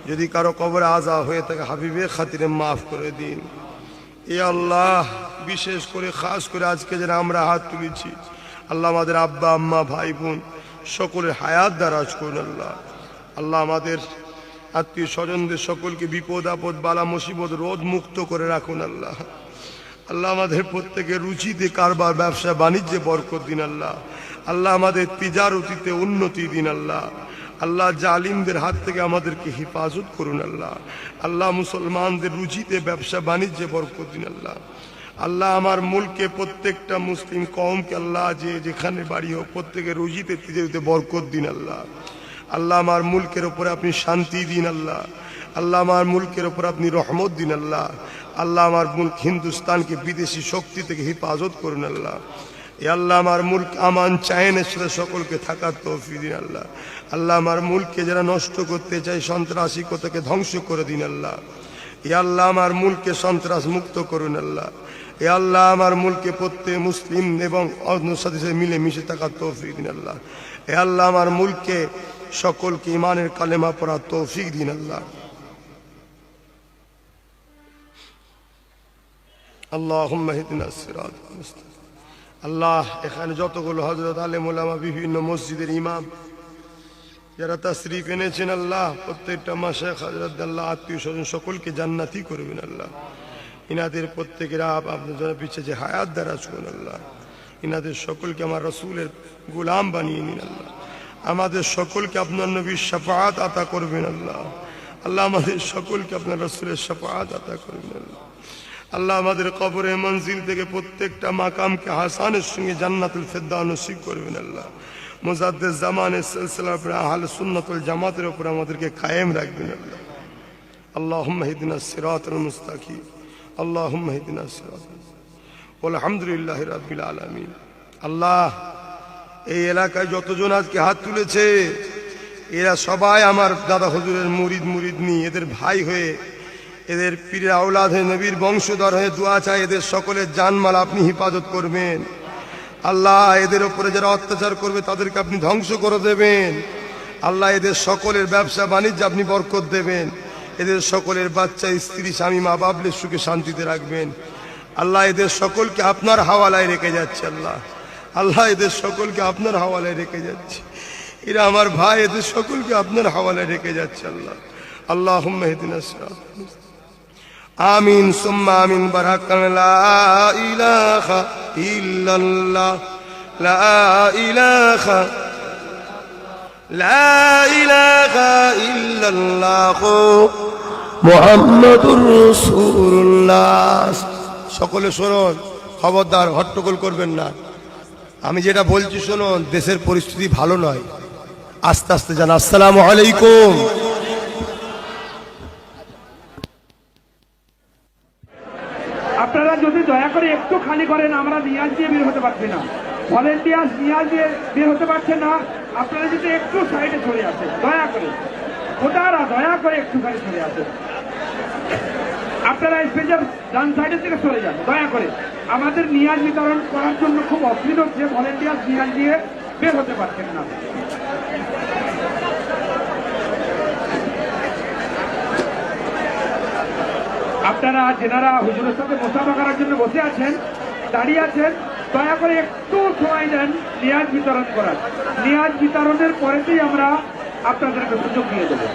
যদি কারো কবরে আযা হয়ে থাকে হাবিবের খাতিরে মাফ করে দিন। এ আল্লাহ বিশেষ করে খাস করে আজকে যারা আমরা হাত তুলেছি আল্লাহ আমাদের আব্বা আম্মা ভাই বোন সকলের হায়াত দারাজ করুন। আল্লাহ আল্লাহ আমাদের আত্মীয় স্বজনদের সকলকে বিপদ আপদ বালা মুসিবত রোধ মুক্ত করে রাখুন। আল্লাহ আল্লাহ আমাদের প্রত্যেকের রুচিতে কারবার ব্যবসা বাণিজ্যে বরকত দিন। আল্লাহ আল্লাহ আমাদের তিজারতিতে উন্নতি দিন। আল্লাহ আল্লাহ জালিমদের হাত থেকে আমাদেরকে হেফাজত করুন। আল্লাহ আল্লাহ মুসলমানদের রুচিতে ব্যবসা বাণিজ্যে বরকত দিন। আল্লাহ আল্লাহ আমার মুলকে প্রত্যেকটা মুসলিম কওমকে আল্লাহ যে যেখানে বাড়ি হোক প্রত্যেকের রুজিতে তিজারতিতে বরকত দিন। আল্লাহ আল্লাহ আমার মুলকের উপরে আপনি শান্তি দিন। আল্লাহ আল্লাহ আমার মুলকের উপর আপনি রহমত দিন। আল্লাহ আল্লাহ আমার মুলক হিন্দুস্তানকে বিদেশি শক্তি থেকে হেফাজত করুন। আল্লাহ এ আল্লাহ আমার মুলক আমান চায়নের সাথে সকলকে থাকার তৌফিক দিন। আল্লাহ আল্লাহ আমার মুলককে যারা নষ্ট করতে চায় সন্ত্রাসী থেকে ধ্বংস করে দিন। আল্লাহ এ আল্লাহ আমার মুলককে সন্ত্রাস মুক্ত করুন। আল্লাহ এ আল্লাহ আমার মুলকে প্রত্যেক মুসলিম এবং অন্য সাথে মিলে মিশে থাকার তৌফিক দিন। আল্লাহ এ আল্লাহ আমার মুলকে সকলকে ইমানের কালেমা পড়ার তৌফিক দিন। আল্লাহ আল্লাহুম্মা ইহদিনাস সিরাতাল মুস্তাকিম। আল্লাহ এখানে যতগুলো হযরত আলেম ওলামা বিভিন্ন মসজিদের ইমাম যারা তাশরীফ এনেছেন আল্লাহ প্রত্যেকটা মাশায়েখ হযরত আল্লাহ আত্মীয় স্বজন সকলকে জান্নাতি করবেন। আল্লাহ ইনাদের প্রত্যেকের আপনার পিছিয়ে যে হায়াত দারাজ করুন। আল্লাহ ইনাদের সকলকে আমার রাসূলের গোলাম বানিয়ে নিন। আল্লাহ আমাদের সকলকে আপনার নবীর শাফাআত আতা করবেন। আল্লাহ আল্লাহ আমাদের সকলকে আপনার রাসূলের শাফাআত আতা করবেন। আল্লাহ আল্লাহ আমাদের কবরে মঞ্জিল থেকে প্রত্যেকটা মাকামকে হাসানের সঙ্গে জান্নাতুল ফেরদাউস নসিব করবেন। আল্লাহ মুজাদ্দিদ জামানের সিলসিলার উপরে আহলে সুন্নাত ওয়াল জামাতের উপর আমাদেরকে কায়েম রাখবেন। আল্লাহ আল্লাহুম্মা ইহদিনাস সিরাতাল মুস্তাকিম। আল্লাহুম্মা ইহদিনাস সিরাতাল আলহামদুলিল্লাহি রাব্বিল আলামিন। আল্লাহ এই এলাকায় যতজন আজকে হাত তুলেছে এরা সবাই আমার দাদা হুজুরের মুরিদনি এদের ভাই হয়ে এদের পীরের আওলাদ হয়ে নবীর বংশধর হয়ে দোয়া চাই এদের সকলের জানমাল আপনি হেফাজত করবেন। আল্লাহ এদের উপরে যারা অত্যাচার করবে তাদেরকে আপনি ধ্বংস করে দেবেন। আল্লাহ এদের সকলের ব্যবসা বাণিজ্য আপনি বরকত দেবেন। এদের সকলের বাচ্চা, স্ত্রী, স্বামী, মা বাবলের সুখে শান্তিতে রাখবেন। আল্লাহ এদের সকলকে আপনার হাওয়ালায় রেখে যাচ্ছে। আল্লাহ আল্লাহ এদের সকলকে আপনার হাওয়ালায় রেখে যাচ্ছে। এরা আমার ভাই, এদের সকলকে আপনার হাওয়ালায় রেখে যাচ্ছে। আল্লাহ আল্লাহুম্মা ইহদিনাস সিরাতাল মুস্তাকিম। আমিন সুম্মা আমিন। বারাকাল লা ইলাহা ইল্লাল্লাহ, লা ইলাহা লা ইলাহা ইল্লাল্লাহ মুহাম্মাদুর রাসূলুল্লাহ। সকলে শুনুন, খবরদার হট্টগোল করবেন না। আমি যেটা বলছি শুনুন, দেশের পরিস্থিতি ভালো নয়, আস্তে আস্তে যান। আসসালামু আলাইকুম। আপনারা যদি দয়া করে একটু খালি করেন, আমরা নিয়াজ দিয়ে বের হতে পারছি না, ভলেন্টিয়ার্স নিয়াজ দিয়ে বের হতে পারছেন না। আপনারা যদি একটু সাইডে সরে আসেন, দয়া করে, খোদারা দয়া করে একটুখানি সরে আসেন। আপনারা স্পেশাল ডান সাইডের থেকে সরে যান দয়া করে। আমাদের নিয়াজ বিতরণ করার জন্য খুব অসুবিধা হচ্ছে, ভলেন্টিয়ার্স নিয়াজ দিয়ে বের হতে পারছেন না। আপনারা যেনারা হুজুরের সাথে মোসাফা করার জন্য বসে আছেন, দাঁড়িয়ে আছেন, দয়া করে একটু সময় দেন নিয়াজ বিতরণ করার। নিয়াজ বিতরণের পরেতেই আমরা আপনাদেরকে সুযোগ দিয়ে দেবো।